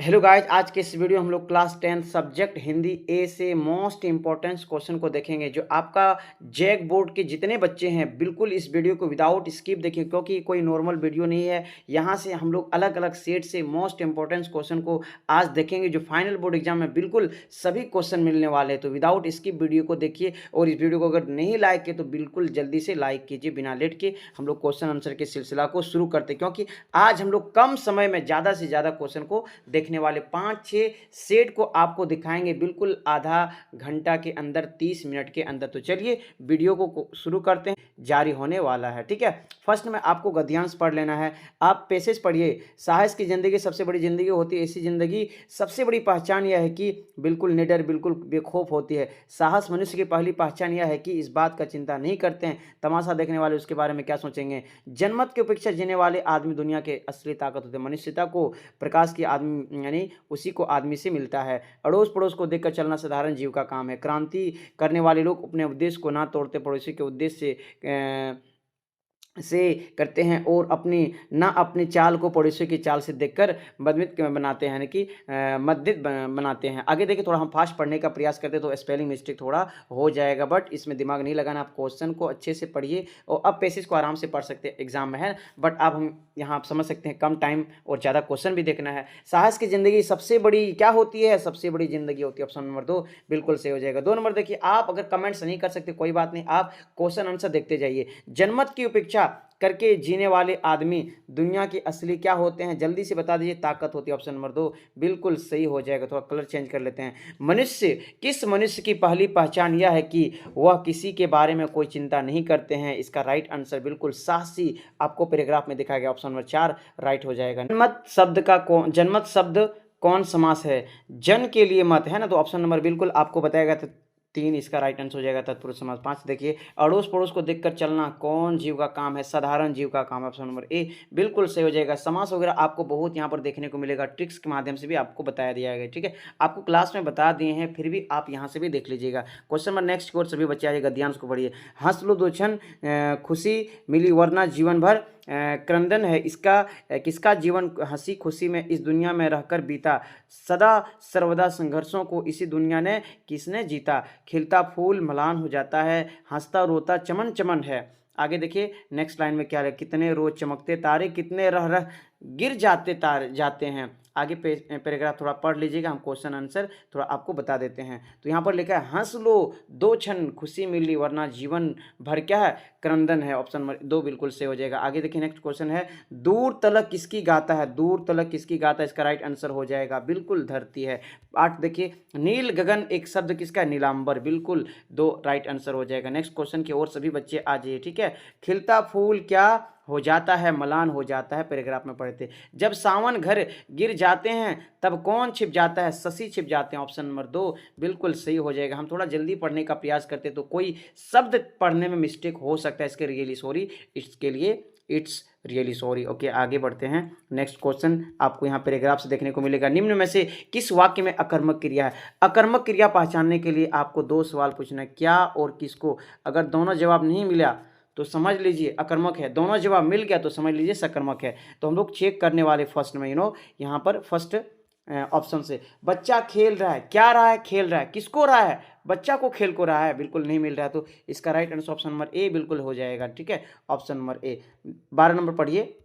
Hello guys, आज के इस वीडियो हम लोग क्लास 10 सब्जेक्ट हिंदी ए से मोस्ट इंपॉर्टेंट क्वेश्चन को देखेंगे। जो आपका जैक बोर्ड के जितने बच्चे हैं बिल्कुल इस वीडियो को विदाउट स्किप देखें, क्योंकि कोई नॉर्मल वीडियो नहीं है। यहाँ से हम लोग अलग अलग सेट से मोस्ट इंपॉर्टेंट क्वेश्चन को आज देखेंगे, जो फाइनल बोर्ड एग्जाम में बिल्कुल सभी क्वेश्चन मिलने वाले हैं। तो विदाउट स्किप वीडियो को देखिए, और इस वीडियो को अगर नहीं लाइक किए तो बिल्कुल जल्दी से लाइक कीजिए। बिना लेट के हम लोग क्वेश्चन आंसर के सिलसिला को शुरू करते हैं, क्योंकि आज हम लोग कम समय में ज़्यादा से ज़्यादा क्वेश्चन को देखने वाले 5-6 सेट को आपको दिखाएंगे बिल्कुल आधा घंटा के अंदर, 30 मिनट के अंदर। तो चलिए वीडियो को शुरू करते हैं, जारी होने वाला है। ठीक है, फर्स्ट में आपको गद्यांश पढ़ लेना है। आप पैसेज पढ़िए। साहस की जिंदगी सबसे बड़ी जिंदगी होती है। ऐसी जिंदगी सबसे बड़ी पहचान यह है कि बिल्कुल निडर, बिल्कुल बेखौफ होती है। साहस मनुष्य की पहली पहचान यह है कि इस बात का चिंता नहीं करते हैं तमाशा देखने वाले उसके बारे में क्या सोचेंगे। जनमत की उपेक्षा जीने वाले आदमी दुनिया के असली ताकत होते हैं। मनुष्यता को प्रकाश की आदमी यानी उसी को आदमी से मिलता है। अड़ोस पड़ोस को देखकर चलना साधारण जीव का काम है। क्रांति करने वाले लोग अपने उद्देश्य को ना तोड़ते पड़ोसी के उद्देश्य से करते हैं, और अपनी चाल को पड़ोसी की चाल से देखकर मदमित बनाते हैं, यानी कि मदद बनाते हैं। आगे देखिए, थोड़ा हम फास्ट पढ़ने का प्रयास करते हैं तो स्पेलिंग मिस्टेक थोड़ा हो जाएगा, बट इसमें दिमाग नहीं लगाना। आप क्वेश्चन को अच्छे से पढ़िए, और अब पैसेज को आराम से पढ़ सकते हैं, एग्जाम में है। बट अब हम यहाँ आप समझ सकते हैं कम टाइम और ज़्यादा क्वेश्चन भी देखना है। साहस की जिंदगी सबसे बड़ी क्या होती है? सबसे बड़ी जिंदगी होती है ऑप्शन नंबर 2, बिल्कुल सही हो जाएगा। 2 नंबर देखिए, आप अगर कमेंट्स नहीं कर सकते कोई बात नहीं, आप क्वेश्चन आंसर देखते जाइए। जनमत की उपेक्षा करके जीने वाले आदमी दुनिया के असली क्या होते हैं? जल्दी से बता दीजिए। ताकत होती है ऑप्शन नंबर 2, बिल्कुल सही हो जाएगा। थोड़ा कलर चेंज कर लेते हैं। किस मनुष्य की पहली पहचान यह है कि वह किसी के बारे में कोई चिंता नहीं करते हैं? इसका राइट आंसर बिल्कुल साहसी आपको पैराग्राफ में दिखाया गया, ऑप्शन नंबर 4 राइट हो जाएगा। जनमत शब्द कौन समास है? जन के लिए मत है ना, तो ऑप्शन नंबर बिल्कुल आपको बताया गया 3 इसका राइट आंसर हो जाएगा, तत्पुरुष समास। 5 देखिए, अड़ोस पड़ोस को देखकर चलना कौन जीव का काम है? साधारण जीव का काम है, ऑप्शन नंबर ए बिल्कुल सही हो जाएगा। समास वगैरह आपको बहुत यहाँ पर देखने को मिलेगा, ट्रिक्स के माध्यम से भी आपको बताया दिया गया। ठीक है, आपको क्लास में बता दिए हैं, फिर भी आप यहाँ से भी देख लीजिएगा। क्वेश्चन नंबर नेक्स्ट की ओर सभी बच्चे आइए, गद्यांश को पढ़िए। हंस लो दो क्षण खुशी मिली वरना जीवन भर क्रंदन है। किसका जीवन हंसी खुशी में इस दुनिया में रहकर बीता? सदा सर्वदा संघर्षों को इसी दुनिया ने किसने जीता? खिलता फूल म्लान हो जाता है, हंसता रोता चमन चमन है। आगे देखिए नेक्स्ट लाइन में क्या है? कितने रोज चमकते तारे, कितने रह रह गिर जाते हैं। आगे पैराग्राफ थोड़ा पढ़ लीजिएगा, हम क्वेश्चन आंसर थोड़ा आपको बता देते हैं। तो यहाँ पर लिखा है, हंस लो दो क्षण खुशी मिली वरना जीवन भर क्या है? क्रंदन है, ऑप्शन नंबर 2 बिल्कुल सही हो जाएगा। आगे देखिए नेक्स्ट क्वेश्चन है, दूर तलक किसकी गाता है? दूर तलक किसकी गाता है? इसका राइट आंसर हो जाएगा बिल्कुल धरती है। 8 देखिए, नील गगन एक शब्द किसका? नीलांबर, बिल्कुल 2 राइट आंसर हो जाएगा। नेक्स्ट क्वेश्चन की ओर सभी बच्चे आ जाइए। ठीक है, खिलता फूल क्या हो जाता है? मलान हो जाता है। पैराग्राफ में पढ़ते, जब सावन घर गिर जाते हैं तब कौन छिप जाता है? शशि छिप जाते हैं, ऑप्शन नंबर 2 बिल्कुल सही हो जाएगा। हम थोड़ा जल्दी पढ़ने का प्रयास करते तो कोई शब्द पढ़ने में मिस्टेक हो सकता है, इसके रियली सॉरी, इसके लिए इट्स रियली सॉरी। ओके, आगे बढ़ते हैं। नेक्स्ट क्वेश्चन आपको यहाँ पैराग्राफ से देखने को मिलेगा, निम्न में से किस वाक्य में अकर्मक क्रिया है? अकर्मक क्रिया पहचानने के लिए आपको 2 सवाल पूछना है, क्या और किसको। अगर दोनों जवाब नहीं मिला तो समझ लीजिए अकर्मक है, दोनों जवाब मिल गया तो समझ लीजिए सकर्मक है। तो हम लोग चेक करने वाले फर्स्ट में यहाँ पर फर्स्ट ऑप्शन से, बच्चा खेल रहा है, क्या रहा है? खेल रहा है। किसको रहा है? बच्चा को, खेल को रहा है, बिल्कुल नहीं मिल रहा है। तो इसका right answer option number A बिल्कुल हो जाएगा। ठीक है, ऑप्शन नंबर ए। 12 नंबर पढ़िए,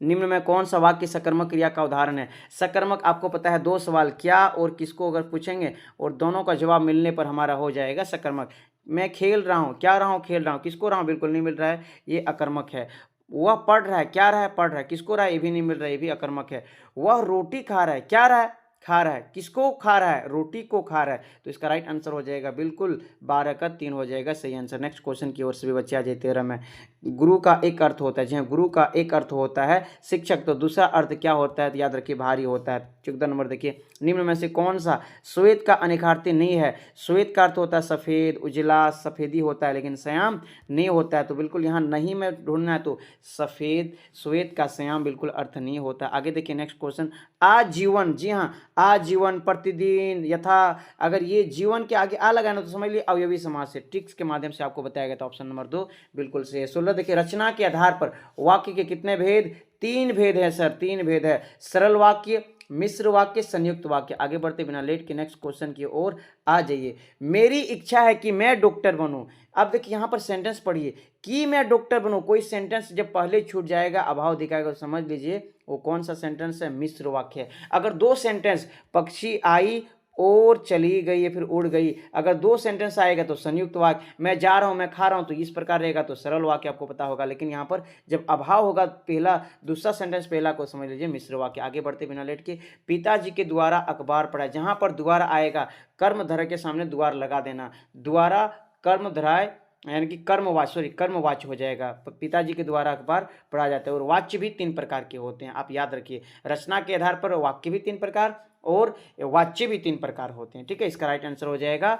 निम्न में कौन सा वाक्य सकर्मक क्रिया का उदाहरण है? सकर्मक आपको पता है, 2 सवाल क्या और किसको अगर पूछेंगे और दोनों का जवाब मिलने पर हमारा हो जाएगा सकर्मक। मैं खेल रहा हूँ, क्या रहा हूँ? खेल रहा हूँ। किसको रहा हूँ? बिल्कुल नहीं मिल रहा है, ये अकर्मक है। वह पढ़ रहा है, क्या रहा है? पढ़ रहा है। किसको रहा है? ये भी नहीं मिल रहा है, ये भी अकर्मक है। वह रोटी खा रहा है, क्या रहा है? खा रहा है। किसको खा रहा है? रोटी को खा रहा है। तो इसका राइट आंसर हो जाएगा बिल्कुल 12 का 3 हो जाएगा सही आंसर। नेक्स्ट क्वेश्चन की ओर से भी बच्चे आ जाए। 13 में, गुरु का एक अर्थ होता है, जी हाँ, गुरु का एक अर्थ होता है शिक्षक, तो दूसरा अर्थ क्या होता है? तो याद रखिए भारी होता है। 14 नंबर देखिए, निम्न में से कौन सा श्वेत का अनिखार्थी नहीं है? श्वेत का अर्थ होता है सफ़ेद, उजला, सफ़ेदी होता है, लेकिन श्याम नहीं होता है। तो बिल्कुल यहाँ नहीं में ढूंढना है, तो सफ़ेद, श्वेत का श्याम बिल्कुल अर्थ नहीं होता। आगे देखिए नेक्स्ट क्वेश्चन, आजीवन, जी हाँ, आजीवन, प्रतिदिन, यथा, अगर ये जीवन के आगे आ लगाना तो समझ लीजिए अवयवी समास से। ट्रिक्स के माध्यम से आपको बताया गया था, ऑप्शन नंबर 2 बिल्कुल सही है। 16 देखिए, रचना के आधार पर वाक्य के कितने भेद? 3 भेद है सर, 3 भेद है। सरल वाक्य, मिश्र वाक्य, संयुक्त वाक्य। आगे बढ़ते बिना लेट के नेक्स्ट क्वेश्चन की ओर आ जाइए। मेरी इच्छा है कि मैं डॉक्टर बनूं। अब देखिए यहाँ पर सेंटेंस पढ़िए कि मैं डॉक्टर बनूं। कोई सेंटेंस जब पहले छूट जाएगा, अभाव दिखाएगा, तो समझ लीजिए वो कौन सा सेंटेंस है, मिश्र वाक्य है। अगर दो सेंटेंस, पक्षी आई और चली गई या फिर उड़ गई, अगर दो सेंटेंस आएगा तो संयुक्त वाक्य, मैं जा रहा हूं, मैं खा रहा हूं, तो इस प्रकार रहेगा तो सरल वाक्य आपको पता होगा। लेकिन यहाँ पर जब अभाव होगा, पहला दूसरा सेंटेंस पहला को समझ लीजिए मिश्र वाक्य। आगे बढ़ते बिना लेट के, पिताजी के द्वारा अखबार पढ़ा। जहां पर द्वारा आएगा, कर्मधारय के सामने द्वार लगा देना, द्वारा कर्मधारय यानी कि कर्मवाच्य हो जाएगा। पिताजी के द्वारा अखबार पढ़ा जाता है। और वाच्य भी तीन प्रकार के होते हैं, आप याद रखिए। रचना के आधार पर वाक्य भी तीन प्रकार और वाच्य भी तीन प्रकार होते हैं, ठीक है। इसका राइट आंसर हो जाएगा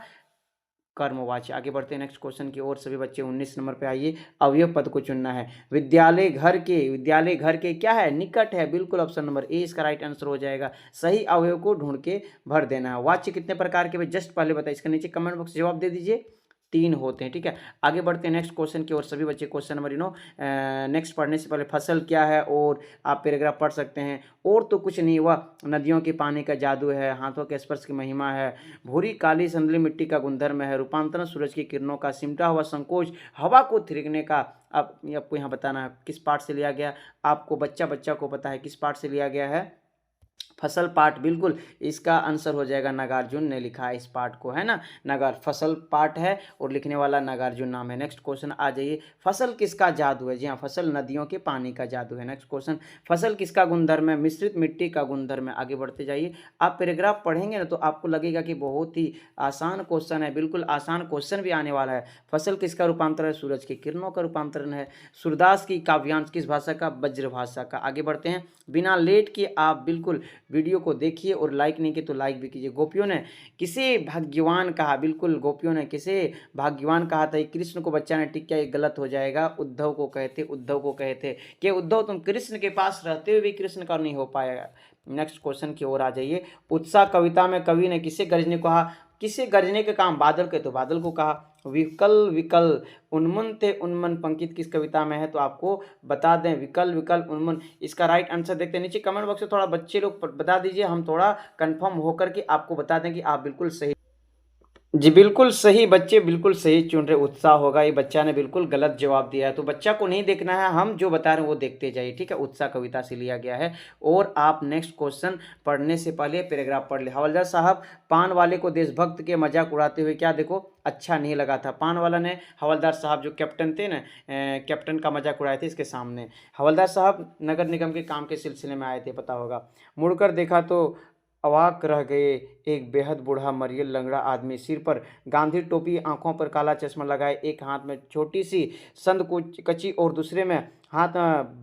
कर्मवाच्य। आगे बढ़ते हैं नेक्स्ट क्वेश्चन की ओर। सभी बच्चे 19 नंबर पे आइए। अवयव पद को चुनना है। विद्यालय घर के क्या है, निकट है, बिल्कुल ऑप्शन नंबर ए इसका राइट आंसर हो जाएगा। सही अवयव को ढूंढ के भर देना है। वाच्य कितने प्रकार के, जस्ट पहले बताइए, इसके नीचे कमेंट बॉक्स जवाब दे दीजिए। तीन होते हैं, ठीक है। आगे बढ़ते हैं नेक्स्ट क्वेश्चन की ओर। सभी बच्चे क्वेश्चन नंबर नेक्स्ट पढ़ने से पहले फसल क्या है और आप पैराग्राफ पढ़ सकते हैं। और तो कुछ नहीं हुआ, नदियों के पानी का जादू है, हाथों के स्पर्श की महिमा है, भूरी काली संदली मिट्टी का गुणधर्म है, रूपांतरण सूरज की किरणों का, सिमटा हुआ संकोच हवा को थिरकने का। आपको यहाँ बताना है किस पाठ से लिया गया, आपको बच्चा को पता है किस पाठ से लिया गया है, फसल पाठ, बिल्कुल इसका आंसर हो जाएगा नागार्जुन ने लिखा है इस पाठ को, है ना। फसल पाठ है और लिखने वाला नागार्जुन नाम है। नेक्स्ट क्वेश्चन आ जाइए। फसल किसका जादू है, जी हाँ, फसल नदियों के पानी का जादू है। नेक्स्ट क्वेश्चन, फसल किसका गुणधर्म है, मिश्रित मिट्टी का गुणधर्म है। आगे बढ़ते जाइए। आप पैराग्राफ पढ़ेंगे ना तो आपको लगेगा कि बहुत ही आसान क्वेश्चन है, बिल्कुल आसान क्वेश्चन भी आने वाला है। फसल किसका रूपांतरण है, सूरज की किरणों का रूपांतरण है। सूरदास की काव्यांश किस भाषा का, ब्रज भाषा का। आगे बढ़ते हैं बिना लेट के, आप बिल्कुल वीडियो को देखिए और लाइक नहीं किए तो लाइक भी कीजिए। गोपियों ने किसे भाग्यवान कहा, बिल्कुल गोपियों ने किसे भाग्यवान कहा था। कृष्ण को बच्चा ने टिक किया, गलत हो जाएगा। उद्धव को कहे थे कि उद्धव तुम कृष्ण के पास रहते हुए भी कृष्ण का नहीं हो पाएगा। नेक्स्ट क्वेश्चन की ओर आ जाइए। उत्साह कविता में कवि ने किसे गरजने को कहा, किसे गरजने के काम बादल के, तो बादल को कहा। विकल विकल उन्मन थे उन्मन पंकित किस कविता में है, तो आपको बता दें विकल विकल उन्मन इसका राइट आंसर देखते हैं। नीचे कमेंट बॉक्स में थोड़ा बच्चे लोग बता दीजिए, हम थोड़ा कंफर्म होकर के आपको बता दें कि आप बिल्कुल सही। जी बिल्कुल सही बच्चे, बिल्कुल सही चुन रहे। उत्साह होगा, ये बच्चा ने बिल्कुल गलत जवाब दिया है, तो बच्चा को नहीं देखना है, हम जो बता रहे हैं वो देखते जाइए, ठीक है। उत्साह कविता से लिया गया है। और आप नेक्स्ट क्वेश्चन पढ़ने से पहले पैराग्राफ पढ़ ले। हवलदार साहब पान वाले को देशभक्त के मजाक उड़ाते हुए क्या देखो अच्छा नहीं लगा था। पान वाला ने हवलदार साहब जो कैप्टन थे ना, कैप्टन का मजाक उड़ाए थे इसके सामने। हवलदार साहब नगर निगम के काम के सिलसिले में आए थे, पता होगा। मुड़कर देखा तो अवाक रह गए। एक बेहद बूढ़ा मरियल लंगड़ा आदमी, सिर पर गांधी टोपी, आंखों पर काला चश्मा लगाए, एक हाथ में छोटी सी संद कच्ची और दूसरे में हाथ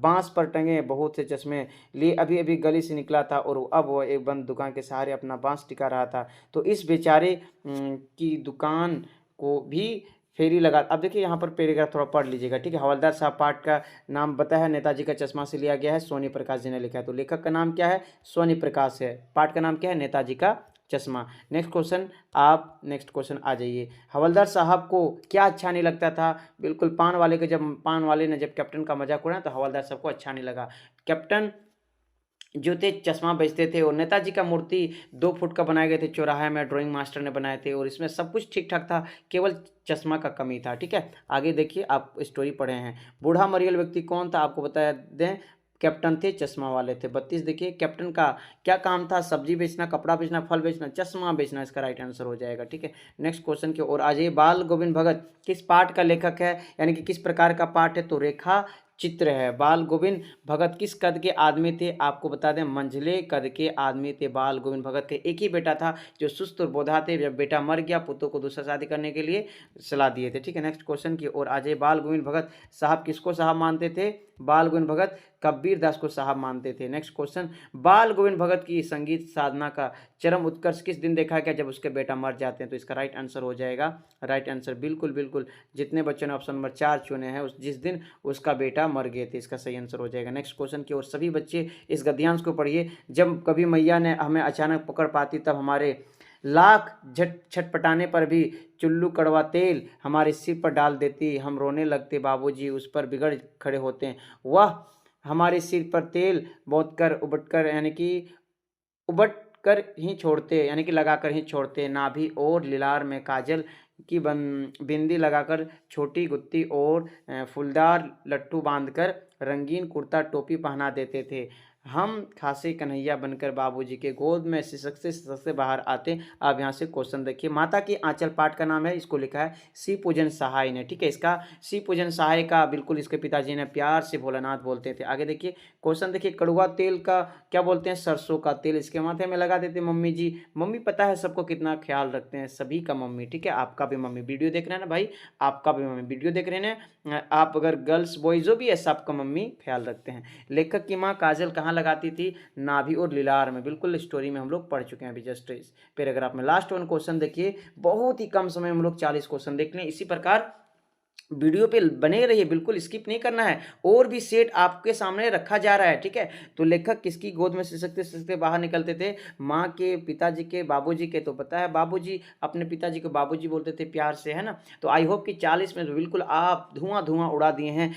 बांस पर टंगे बहुत से चश्मे लिए अभी अभी गली से निकला था और अब वह एक बंद दुकान के सहारे अपना बांस टिका रहा था। तो इस बेचारे की दुकान को भी फेरी लगा। अब देखिए यहाँ पर पैराग्राफ थोड़ा पढ़ लीजिएगा, ठीक है। हवलदार साहब पाठ का नाम बताया है, नेताजी का चश्मा से लिया गया है, सोनी प्रकाश जी ने लिखा है। तो लेखक का नाम क्या है, सोनी प्रकाश है। पाठ का नाम क्या है, नेताजी का चश्मा। नेक्स्ट क्वेश्चन, आप नेक्स्ट क्वेश्चन आ जाइए। हवलदार साहब को क्या अच्छा नहीं लगता था, बिल्कुल पान वाले ने जब कैप्टन का मजाक उड़ाया तो हवलदार साहब को अच्छा नहीं लगा। कैप्टन जो थे चश्मा बेचते थे और नेताजी का मूर्ति 2 फुट का बनाए गए थे, चौराहे में ड्राइंग मास्टर ने बनाए थे और इसमें सब कुछ ठीक ठाक था, केवल चश्मा का कमी था, ठीक है। आगे देखिए, आप स्टोरी पढ़े हैं। बूढ़ा मरियल व्यक्ति कौन था, आपको बता दें कैप्टन थे, चश्मा वाले थे। 32 देखिए, कैप्टन का क्या काम था, सब्जी बेचना, कपड़ा बेचना, फल बेचना, चश्मा बेचना, इसका राइट आंसर हो जाएगा, ठीक है। नेक्स्ट क्वेश्चन की ओर आ जाइए। बाल गोविंद भगत किस पाठ का लेखक है, यानी कि किस प्रकार का पाठ है, तो रेखा चित्र है। बाल गोविंद भगत किस कद के आदमी थे, आपको बता दें मंझले कद के आदमी थे बाल गोविंद भगत के। एक ही बेटा था जो सुस्त और बोधा थे, जब बेटा मर गया पुत्रों को दूसरा शादी करने के लिए सलाह दिए थे, ठीक है। नेक्स्ट क्वेश्चन की ओर आ जाइए। बाल गोविंद भगत साहब किसको साहब मानते थे, बाल गोविंद भगत कबीर दास को साहब मानते थे। नेक्स्ट क्वेश्चन, बाल गोविंद भगत की संगीत साधना का चरम उत्कर्ष किस दिन देखा गया, जब उसके बेटा मर जाते हैं, तो इसका राइट आंसर हो जाएगा, राइट आंसर बिल्कुल बिल्कुल जितने बच्चों ने ऑप्शन नंबर 4 चुने हैं उस जिस दिन उसका बेटा मर गए थे, इसका सही आंसर हो जाएगा। नेक्स्ट क्वेश्चन की ओर सभी बच्चे इस गद्यांश को पढ़िए। जब कभी मैया ने हमें अचानक पकड़ पाती तब हमारे लाख छटपटाने पर भी चुल्लू कड़वा तेल हमारे सिर पर डाल देती, हम रोने लगते, बाबूजी उस पर बिगड़ खड़े होते हैं। वह हमारे सिर पर तेल बहुत कर उबट कर यानी कि उबट कर ही छोड़ते, यानी कि लगाकर ही छोड़ते। नाभि और लीलार में काजल की बिंदी लगाकर, छोटी गुत्ती और फूलदार लट्टू बांधकर रंगीन कुर्ता टोपी पहना देते थे। हम खासे कन्हैया बनकर बाबूजी के गोद में सिसकते से बाहर आते। अब यहाँ से क्वेश्चन देखिए, माता की आंचल पाठ का नाम है, इसको लिखा है सी पूजन सहाय ने। ठीक है, इसका सी पूजन सहाय का बिल्कुल इसके पिताजी ने प्यार से भोलानाथ बोलते थे। आगे देखिए क्वेश्चन देखिए, कड़वा तेल का क्या बोलते हैं? सरसों का तेल इसके माथे में लगा देते मम्मी जी। मम्मी पता है सबको कितना ख्याल रखते हैं, सभी का मम्मी। ठीक है, आपका भी मम्मी वीडियो देख रहे हैं ना भाई, आपका भी मम्मी वीडियो देख रहे हैं। आप अगर गर्ल्स बॉयज जो भी है सबका मम्मी ख्याल रखते हैं। लेखक की माँ काजल कहाँ लगाती थी? नाभि और लीलार में। बिल्कुल स्टोरी में हम लोग पढ़ चुके हैं अभी जस्ट इस पैराग्राफ में। लास्ट वन क्वेश्चन देखिए, बहुत ही कम समय में हम लोग 40 क्वेश्चन देख लें। इसी प्रकार वीडियो पे बने रहिए, बिल्कुल स्किप नहीं करना है। और भी सेट आपके सामने रखा जा रहा है। ठीक है, तो लेखक किसकी गोद में सिसकते सिसकते बाहर निकलते थे? माँ के, पिताजी के, बाबूजी के। तो पता है बाबूजी, अपने पिताजी को बाबूजी बोलते थे प्यार से, है ना। तो आई होप कि 40 में तो बिल्कुल आप धुआं धुआं उड़ा दिए हैं।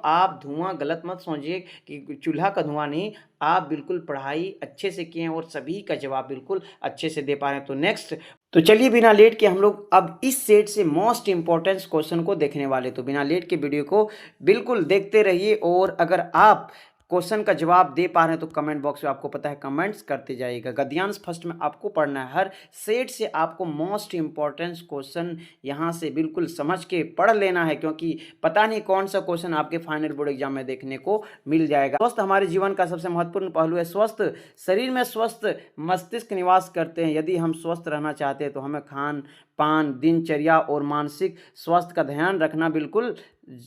आप धुआं गलत मत समझिए कि चूल्हा का धुआं नहीं, आप बिल्कुल पढ़ाई अच्छे से किए हैं और सभी का जवाब बिल्कुल अच्छे से दे पा रहे हैं। तो नेक्स्ट, तो चलिए बिना लेट के हम लोग अब इस सेट से मोस्ट इंपॉर्टेंट क्वेश्चन को देखने वाले। तो बिना लेट के वीडियो को बिल्कुल देखते रहिए, और अगर आप क्वेश्चन का जवाब दे पा रहे हैं तो कमेंट बॉक्स में आपको पता है कमेंट्स करते जाइएगा। गद्यांश फर्स्ट में आपको पढ़ना है, हर सेट से आपको मोस्ट इंपॉर्टेंट क्वेश्चन यहाँ से बिल्कुल समझ के पढ़ लेना है, क्योंकि पता नहीं कौन सा क्वेश्चन आपके फाइनल बोर्ड एग्जाम में देखने को मिल जाएगा। स्वस्थ हमारे जीवन का सबसे महत्वपूर्ण पहलू है। स्वस्थ शरीर में स्वस्थ मस्तिष्क निवास करते हैं। यदि हम स्वस्थ रहना चाहते हैं तो हमें खान पान, दिनचर्या और मानसिक स्वास्थ्य का ध्यान रखना बिल्कुल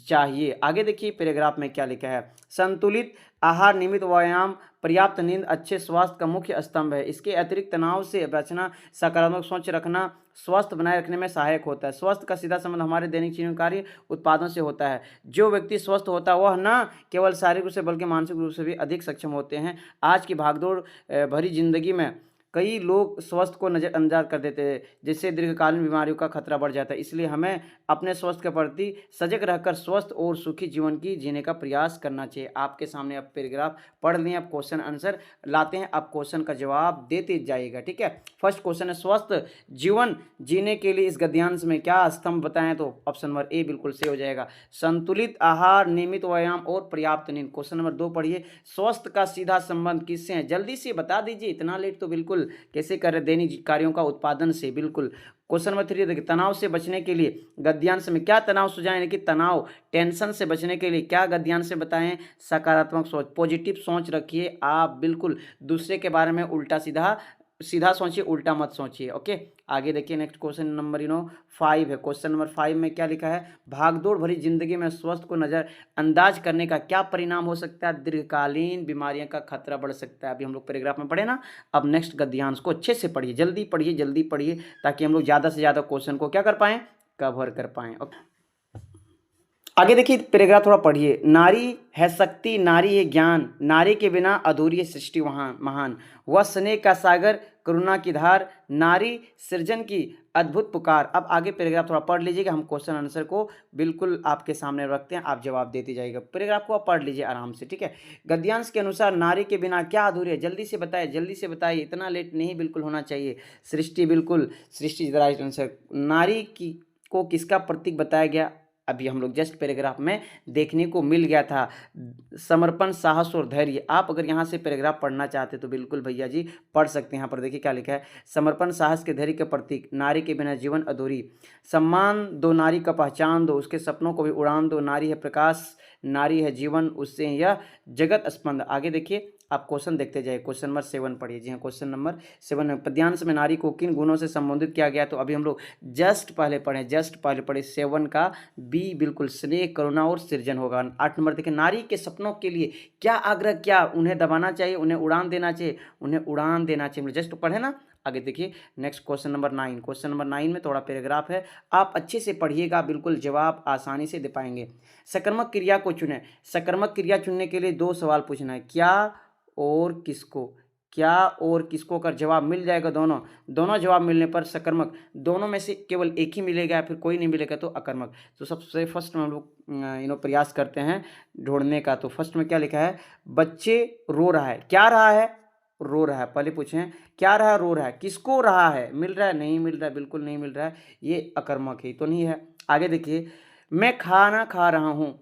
चाहिए। आगे देखिए पैराग्राफ में क्या लिखा है, संतुलित आहार, नियमित व्यायाम, पर्याप्त नींद अच्छे स्वास्थ्य का मुख्य स्तंभ है। इसके अतिरिक्त तनाव से बचना, सकारात्मक सोच रखना स्वास्थ्य बनाए रखने में सहायक होता है। स्वास्थ्य का सीधा संबंध हमारे दैनिक जीवन कार्य उत्पादन से होता है। जो व्यक्ति स्वस्थ होता है वह न केवल शारीरिक रूप से बल्कि मानसिक रूप से भी अधिक सक्षम होते हैं। आज की भागदौड़ भरी जिंदगी में कई लोग स्वास्थ्य को नज़रअंदाज कर देते हैं, जिससे दीर्घकालीन बीमारियों का खतरा बढ़ जाता है। इसलिए हमें अपने स्वास्थ्य के प्रति सजग रहकर स्वस्थ और सुखी जीवन की जीने का प्रयास करना चाहिए। आपके सामने अब पैराग्राफ पढ़ लिए, अब क्वेश्चन आंसर लाते हैं, अब क्वेश्चन का जवाब देते जाइएगा। ठीक है, फर्स्ट क्वेश्चन है, स्वस्थ जीवन जीने के लिए इस गद्यांश में क्या स्तंभ बताएं? तो ऑप्शन नंबर ए बिल्कुल सही हो जाएगा, संतुलित आहार, नियमित व्यायाम और पर्याप्त नींद। क्वेश्चन नंबर 2 पढ़िए, स्वास्थ्य का सीधा संबंध किससे है? जल्दी से बता दीजिए, इतना लेट तो बिल्कुल कैसे कर रहे, दैनिक कार्यों का उत्पादन से। बिल्कुल क्वेश्चन नंबर 3 देखिए, तनाव से बचने के लिए गद्यांश में क्या तनाव सुझाएं? यानी कि तनाव, टेंशन से बचने के लिए क्या गद्यांश से बताएं? सकारात्मक सोच, पॉजिटिव सोच रखिए। आप बिल्कुल दूसरे के बारे में उल्टा सीधा सीधा सोचिए, उल्टा मत सोचिए। ओके, आगे देखिए नेक्स्ट क्वेश्चन नंबर 5 है। क्वेश्चन नंबर 5 में क्या लिखा है, भागदौड़ भरी जिंदगी में स्वास्थ्य को नजरअंदाज करने का क्या परिणाम हो सकता है? दीर्घकालीन बीमारियों का खतरा बढ़ सकता है। अभी हम लोग पैराग्राफ में पढ़े ना, अब नेक्स्ट गद्यांश को अच्छे से पढ़िए, जल्दी पढ़िए, जल्दी पढ़िए, ताकि हम लोग ज़्यादा से ज़्यादा क्वेश्चन को क्या कर पाएँ, कवर कर पाएँ। ओके, आगे देखिए पैराग्राफ थोड़ा पढ़िए, नारी है शक्ति, नारी है ज्ञान, नारी के बिना अधूरी है सृष्टि महान, वह स्नेह का सागर, करुणा की धार, नारी सृजन की अद्भुत पुकार। अब आगे पैराग्राफ थोड़ा पढ़ लीजिएगा, हम क्वेश्चन आंसर को बिल्कुल आपके सामने रखते हैं, आप जवाब देते जाइएगा। पैराग्राफ को आप पढ़ लीजिए आराम से। ठीक है, गद्यांश के अनुसार नारी के बिना क्या अधूरी है? जल्दी से बताइए, जल्दी से बताइए, इतना लेट नहीं बिल्कुल होना चाहिए। सृष्टि, बिल्कुल सृष्टि इज द राइट आंसर। नारी की को किसका प्रतीक बताया गया? अभी हम लोग जस्ट पैराग्राफ में देखने को मिल गया था, समर्पण, साहस और धैर्य। आप अगर यहाँ से पैराग्राफ पढ़ना चाहते तो बिल्कुल भैया जी पढ़ सकते हैं। यहाँ पर देखिए क्या लिखा है, समर्पण, साहस के, धैर्य के प्रतीक, नारी के बिना जीवन अधूरी, सम्मान दो नारी का, पहचान दो उसके सपनों को भी उड़ान दो, नारी है प्रकाश, नारी है जीवन, उससे यह जगत स्पंद। आगे देखिए आप क्वेश्चन देखते जाइए, क्वेश्चन नंबर 7 पढ़िए। जी हाँ, क्वेश्चन नंबर 7 में पद्यांश में नारी को किन गुणों से संबोधित किया गया? तो अभी हम लोग जस्ट पहले पढ़े 7 का बी बिल्कुल स्नेह, करुणा और सृजन होगा। 8 नंबर देखिए, नारी के सपनों के लिए क्या आग्रह किया? उन्हें दबाना चाहिए, उन्हें उड़ान देना चाहिए, उन्हें उड़ान देना चाहिए। जस्ट पढ़े ना। आगे देखिए next question number 9। Question number 9 में थोड़ा पैराग्राफ है, आप अच्छे से पढ़िएगा, बिल्कुल जवाब आसानी से दे पाएंगे। सकर्मक क्रिया को चुनें। सकर्मक क्रिया चुनने के लिए 2 सवाल पूछना है, क्या और किसको? क्या और किसको कर जवाब मिल जाएगा, दोनों जवाब मिलने पर सकर्मक, दोनों में से केवल एक ही मिलेगा या फिर कोई नहीं मिलेगा तो अकर्मक। तो सबसे फर्स्ट में हम लोग प्रयास करते हैं ढूंढने का। तो फर्स्ट में क्या लिखा है, बच्चे रो रहा है, क्या रहा है? रो रहा है। पहले पूछें क्या रहा है, रो रहा है। किसको रहा है, मिल रहा है, नहीं मिल रहा है, बिल्कुल नहीं मिल रहा है, ये अकर्मक ही तो नहीं है। आगे देखिए, मैं खाना खा रहा हूँ,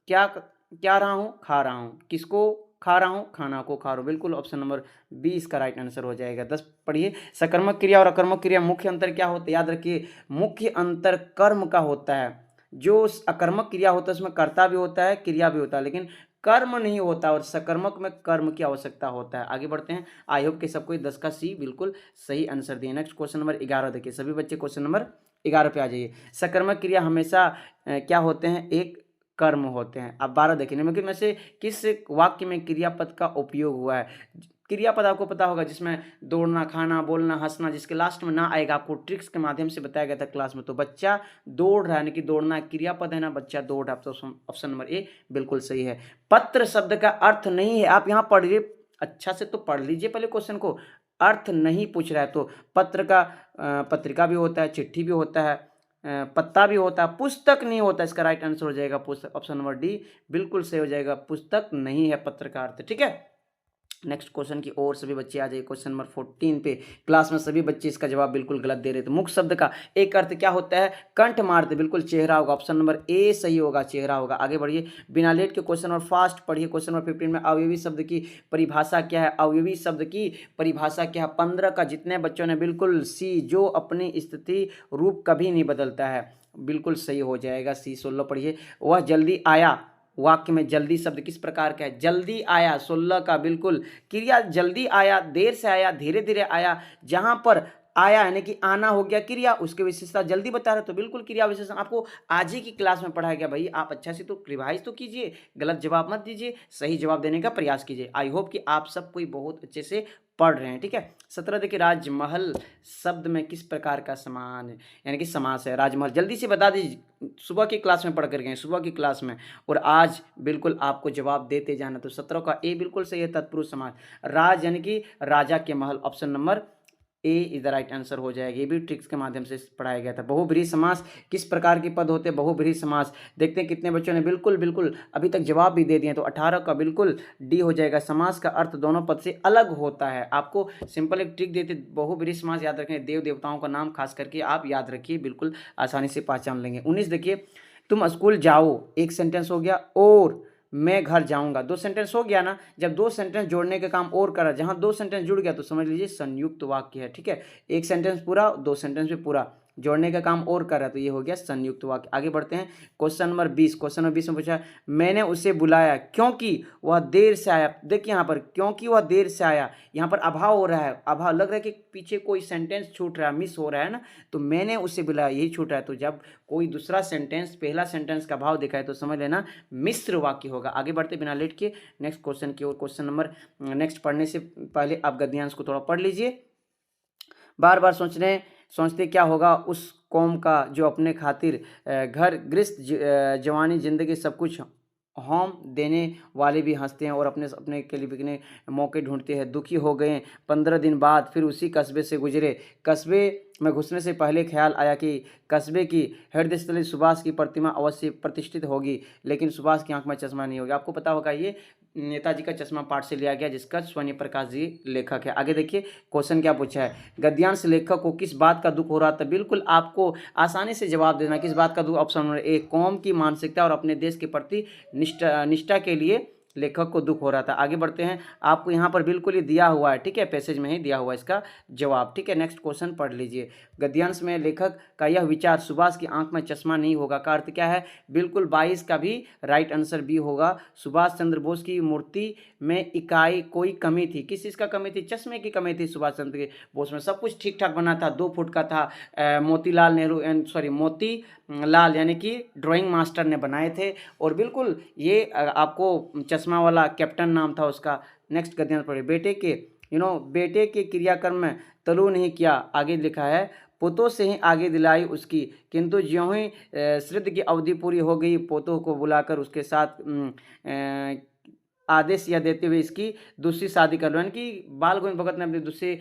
क्या क्या रहा हूँ, खा रहा हूँ। किसको खा रहा हूँ, खाना को खा रहा हूँ। बिल्कुल ऑप्शन नंबर बी इसका राइट आंसर हो जाएगा। 10 पढ़िए, सकर्मक क्रिया और अकर्मक क्रिया मुख्य अंतर क्या होता है, याद रखिए मुख्य अंतर कर्म का होता है। जो अकर्मक क्रिया होता है उसमें कर्ता भी होता है, क्रिया भी होता है, लेकिन कर्म नहीं होता, और सकर्मक में कर्म की आवश्यकता होता है। आगे बढ़ते हैं। आई होप कि सबको 10 का सी बिल्कुल सही आंसर दिए। नेक्स्ट क्वेश्चन नंबर 11 देखिए, सभी बच्चे क्वेश्चन नंबर 11 पे आ जाइए। सकर्मक क्रिया हमेशा क्या होते हैं, एक कर्म होते हैं। अब 12 देखिए, निम्नलिखित में से किस वाक्य में क्रियापद का उपयोग हुआ है। क्रियापद आपको पता होगा जिसमें दौड़ना, खाना, बोलना, हंसना, जिसके लास्ट में ना आएगा, आपको ट्रिक्स के माध्यम से बताया गया था क्लास में। तो बच्चा दौड़ रहा है, यानी कि दौड़ना क्रियापद है ना, बच्चा दौड़ रहा है, तो ऑप्शन नंबर ए बिल्कुल सही है। पत्र शब्द का अर्थ नहीं है, आप यहाँ पढ़िए, अच्छा से तो पढ़ लीजिए पहले क्वेश्चन को। अर्थ नहीं पूछ रहा है, तो पत्र का पत्रिका भी होता है, चिट्ठी भी होता है, पत्ता भी होता है, पुस्तक नहीं होता। इसका राइट आंसर हो जाएगा पुस्तक, ऑप्शन नंबर डी बिल्कुल सही हो जाएगा। पुस्तक नहीं है पत्र का अर्थ, ठीक है। नेक्स्ट क्वेश्चन की ओर सभी बच्चे आ जाइए, क्वेश्चन नंबर 14 पे। क्लास में सभी बच्चे इसका जवाब बिल्कुल गलत दे रहे थे। मुख शब्द का एक अर्थ क्या होता है, कंठ मारते, बिल्कुल चेहरा होगा, ऑप्शन नंबर ए सही होगा, चेहरा होगा। आगे बढ़िए, बिना लेट के क्वेश्चन और फास्ट पढ़िए। क्वेश्चन नंबर 15 में अवयवी शब्द की परिभाषा क्या है, अवयवी शब्द की परिभाषा क्या है। 15 का जितने बच्चों ने बिल्कुल सी, जो अपनी स्थिति रूप कभी नहीं बदलता है, बिल्कुल सही हो जाएगा सी। 16 पढ़िए, वह जल्दी आया, वाक्य में जल्दी शब्द किस प्रकार का है, जल्दी आया। 16 का बिल्कुल क्रिया जल्दी आया, देर से आया, धीरे धीरे आया। जहां पर आया यानी कि आना हो गया क्रिया, उसके विशेषता जल्दी बता रहे, तो बिल्कुल क्रिया विशेषण आपको आज ही की क्लास में पढ़ाया गया। भाई आप अच्छा से तो रिवाइज तो कीजिए, गलत जवाब मत दीजिए, सही जवाब देने का प्रयास कीजिए। आई होप कि आप सब कोई बहुत अच्छे से पढ़ रहे हैं, ठीक है। 17 देखिए, राजमहल शब्द में किस प्रकार का समान है, यानी कि समास है राजमहल। जल्दी से बता दीजिए, सुबह की क्लास में पढ़ कर गए, सुबह की क्लास में, और आज बिल्कुल आपको जवाब देते जाना। तो 17 का ए बिल्कुल सही है, तत्पुरुष समास। राज यानी कि राजा के महल, option number A is the right answer हो जाएगा। ये भी ट्रिक्स के माध्यम से पढ़ाया गया था। बहुब्रीहि समास किस प्रकार के पद होते हैं, बहुब्रीहि समास। देखते हैं कितने बच्चों ने बिल्कुल बिल्कुल अभी तक जवाब भी दे दिए। तो 18 का बिल्कुल डी हो जाएगा। समास का अर्थ दोनों पद से अलग होता है। आपको सिंपल एक ट्रिक देते, बहुब्रीहि समास याद रखें, देव देवताओं का नाम खास करके आप याद रखिए, बिल्कुल आसानी से पहचान लेंगे। 19 देखिए, तुम स्कूल जाओ, एक सेंटेंस हो गया, और मैं घर जाऊंगा, दो सेंटेंस हो गया ना। जब दो सेंटेंस जोड़ने का काम और करा, जहां दो सेंटेंस जुड़ गया तो समझ लीजिए संयुक्त वाक्य है, ठीक है। एक सेंटेंस पूरा, दो सेंटेंस भी पूरा, जोड़ने का काम और कर रहा है, तो ये हो गया संयुक्त वाक्य। आगे बढ़ते हैं, क्वेश्चन नंबर 20। क्वेश्चन नंबर 20 में पूछा, मैंने उसे बुलाया क्योंकि वह देर से आया। देखिए यहाँ पर क्योंकि वह देर से आया, यहाँ पर अभाव हो रहा है, अभाव लग रहा है कि पीछे कोई सेंटेंस छूट रहा है, मिस हो रहा है ना, तो मैंने उसे बुलाया यही छूट रहा है। तो जब कोई दूसरा सेंटेंस पहला सेंटेंस का भाव दिखाए तो समझ लेना मिश्र वाक्य होगा। आगे बढ़ते बिना लेट के नेक्स्ट क्वेश्चन की ओर। क्वेश्चन नंबर नेक्स्ट पढ़ने से पहले आप गद्यांश को थोड़ा पढ़ लीजिए। बार बार सोचते क्या होगा उस कौम का जो अपने खातिर घर गृहस्थ जवानी जिंदगी सब कुछ होम देने वाले भी हंसते हैं और अपने अपने के लिए बिकने मौके ढूंढते हैं। दुखी हो गए 15 दिन बाद फिर उसी कस्बे से गुजरे। कस्बे में घुसने से पहले ख्याल आया कि कस्बे की हृदयस्थली सुभाष की प्रतिमा अवश्य प्रतिष्ठित होगी, लेकिन सुभाष की आंख में चश्मा नहीं होगा। आपको पता होगा ये नेताजी का चश्मा पाठ से लिया गया, जिसका स्वर्ण प्रकाश जी लेखक है। आगे देखिए क्वेश्चन क्या पूछा है, गद्यांश लेखक को किस बात का दुख हो रहा था। बिल्कुल आपको आसानी से जवाब देना, किस बात का दुख। ऑप्शन नंबर ए, कौम की मानसिकता और अपने देश के प्रति निष्ठा के लिए लेखक को दुख हो रहा था। आगे बढ़ते हैं, आपको यहाँ पर बिल्कुल ही दिया हुआ है, ठीक है, पैसेज में ही दिया हुआ है इसका जवाब, ठीक है। नेक्स्ट क्वेश्चन पढ़ लीजिए। गद्यांश में लेखक का यह विचार सुभाष की आंख में चश्मा नहीं होगा का अर्थ क्या है। बिल्कुल 22 का भी राइट आंसर बी होगा। सुभाष चंद्र बोस की मूर्ति में इकाई कोई कमी थी, किस चीज़ का कमी थी, चश्मे की कमी थी। सुभाष चंद्र बोस में सब कुछ ठीक ठाक बना था, 2 फुट का था। मोतीलाल नेहरू मोती लाल यानी कि ड्राइंग मास्टर ने बनाए थे, और बिल्कुल ये आपको चश्मा वाला कैप्टन नाम था उसका। नेक्स्ट गद्यांश पढ़े, बेटे के बेटे के क्रियाक्रम में तलु नहीं किया, आगे लिखा है पोतों से ही आगे दिलाई उसकी, किंतु ज्यों ही श्रद्ध की अवधि पूरी हो गई पोतों को बुलाकर उसके साथ आदेश यह देते हुए इसकी दूसरी शादी कर लो। यानी कि बाल गोविंद भगत ने अपने दूसरे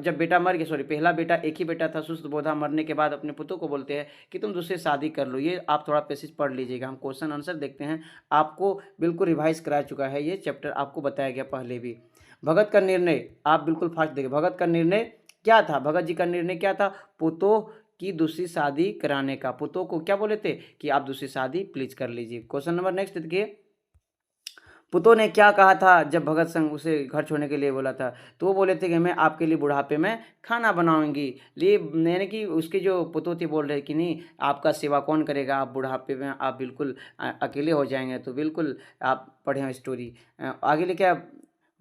जब बेटा मर गया, पहला बेटा एक ही बेटा था सुस्त बोधा, मरने के बाद अपने पुतों को बोलते हैं कि तुम दूसरी शादी कर लो। ये आप थोड़ा पैसेज पढ़ लीजिएगा। हम क्वेश्चन आंसर देखते हैं, आपको बिल्कुल रिवाइज करा चुका है, ये चैप्टर आपको बताया गया पहले भी। भगत का निर्णय, आप बिल्कुल फास्ट देखिए, भगत का निर्णय क्या था? भगत जी का निर्णय क्या था? पुतोह की दूसरी शादी कराने का। पुतोह को क्या बोले थे कि आप दूसरी शादी प्लीज कर लीजिए। क्वेश्चन नंबर नेक्स्ट देखिए, पुतोह ने क्या कहा था जब भगत सिंह उसे घर छोड़ने के लिए बोला था? तो वो बोले थे कि मैं आपके लिए बुढ़ापे में खाना बनाऊंगी। लिए यानी कि उसकी जो पुतोह थी बोल रहे कि नहीं, आपका सेवा कौन करेगा, आप बुढ़ापे में आप बिल्कुल अकेले हो जाएंगे। तो बिल्कुल आप पढ़े स्टोरी। आगे लिखा,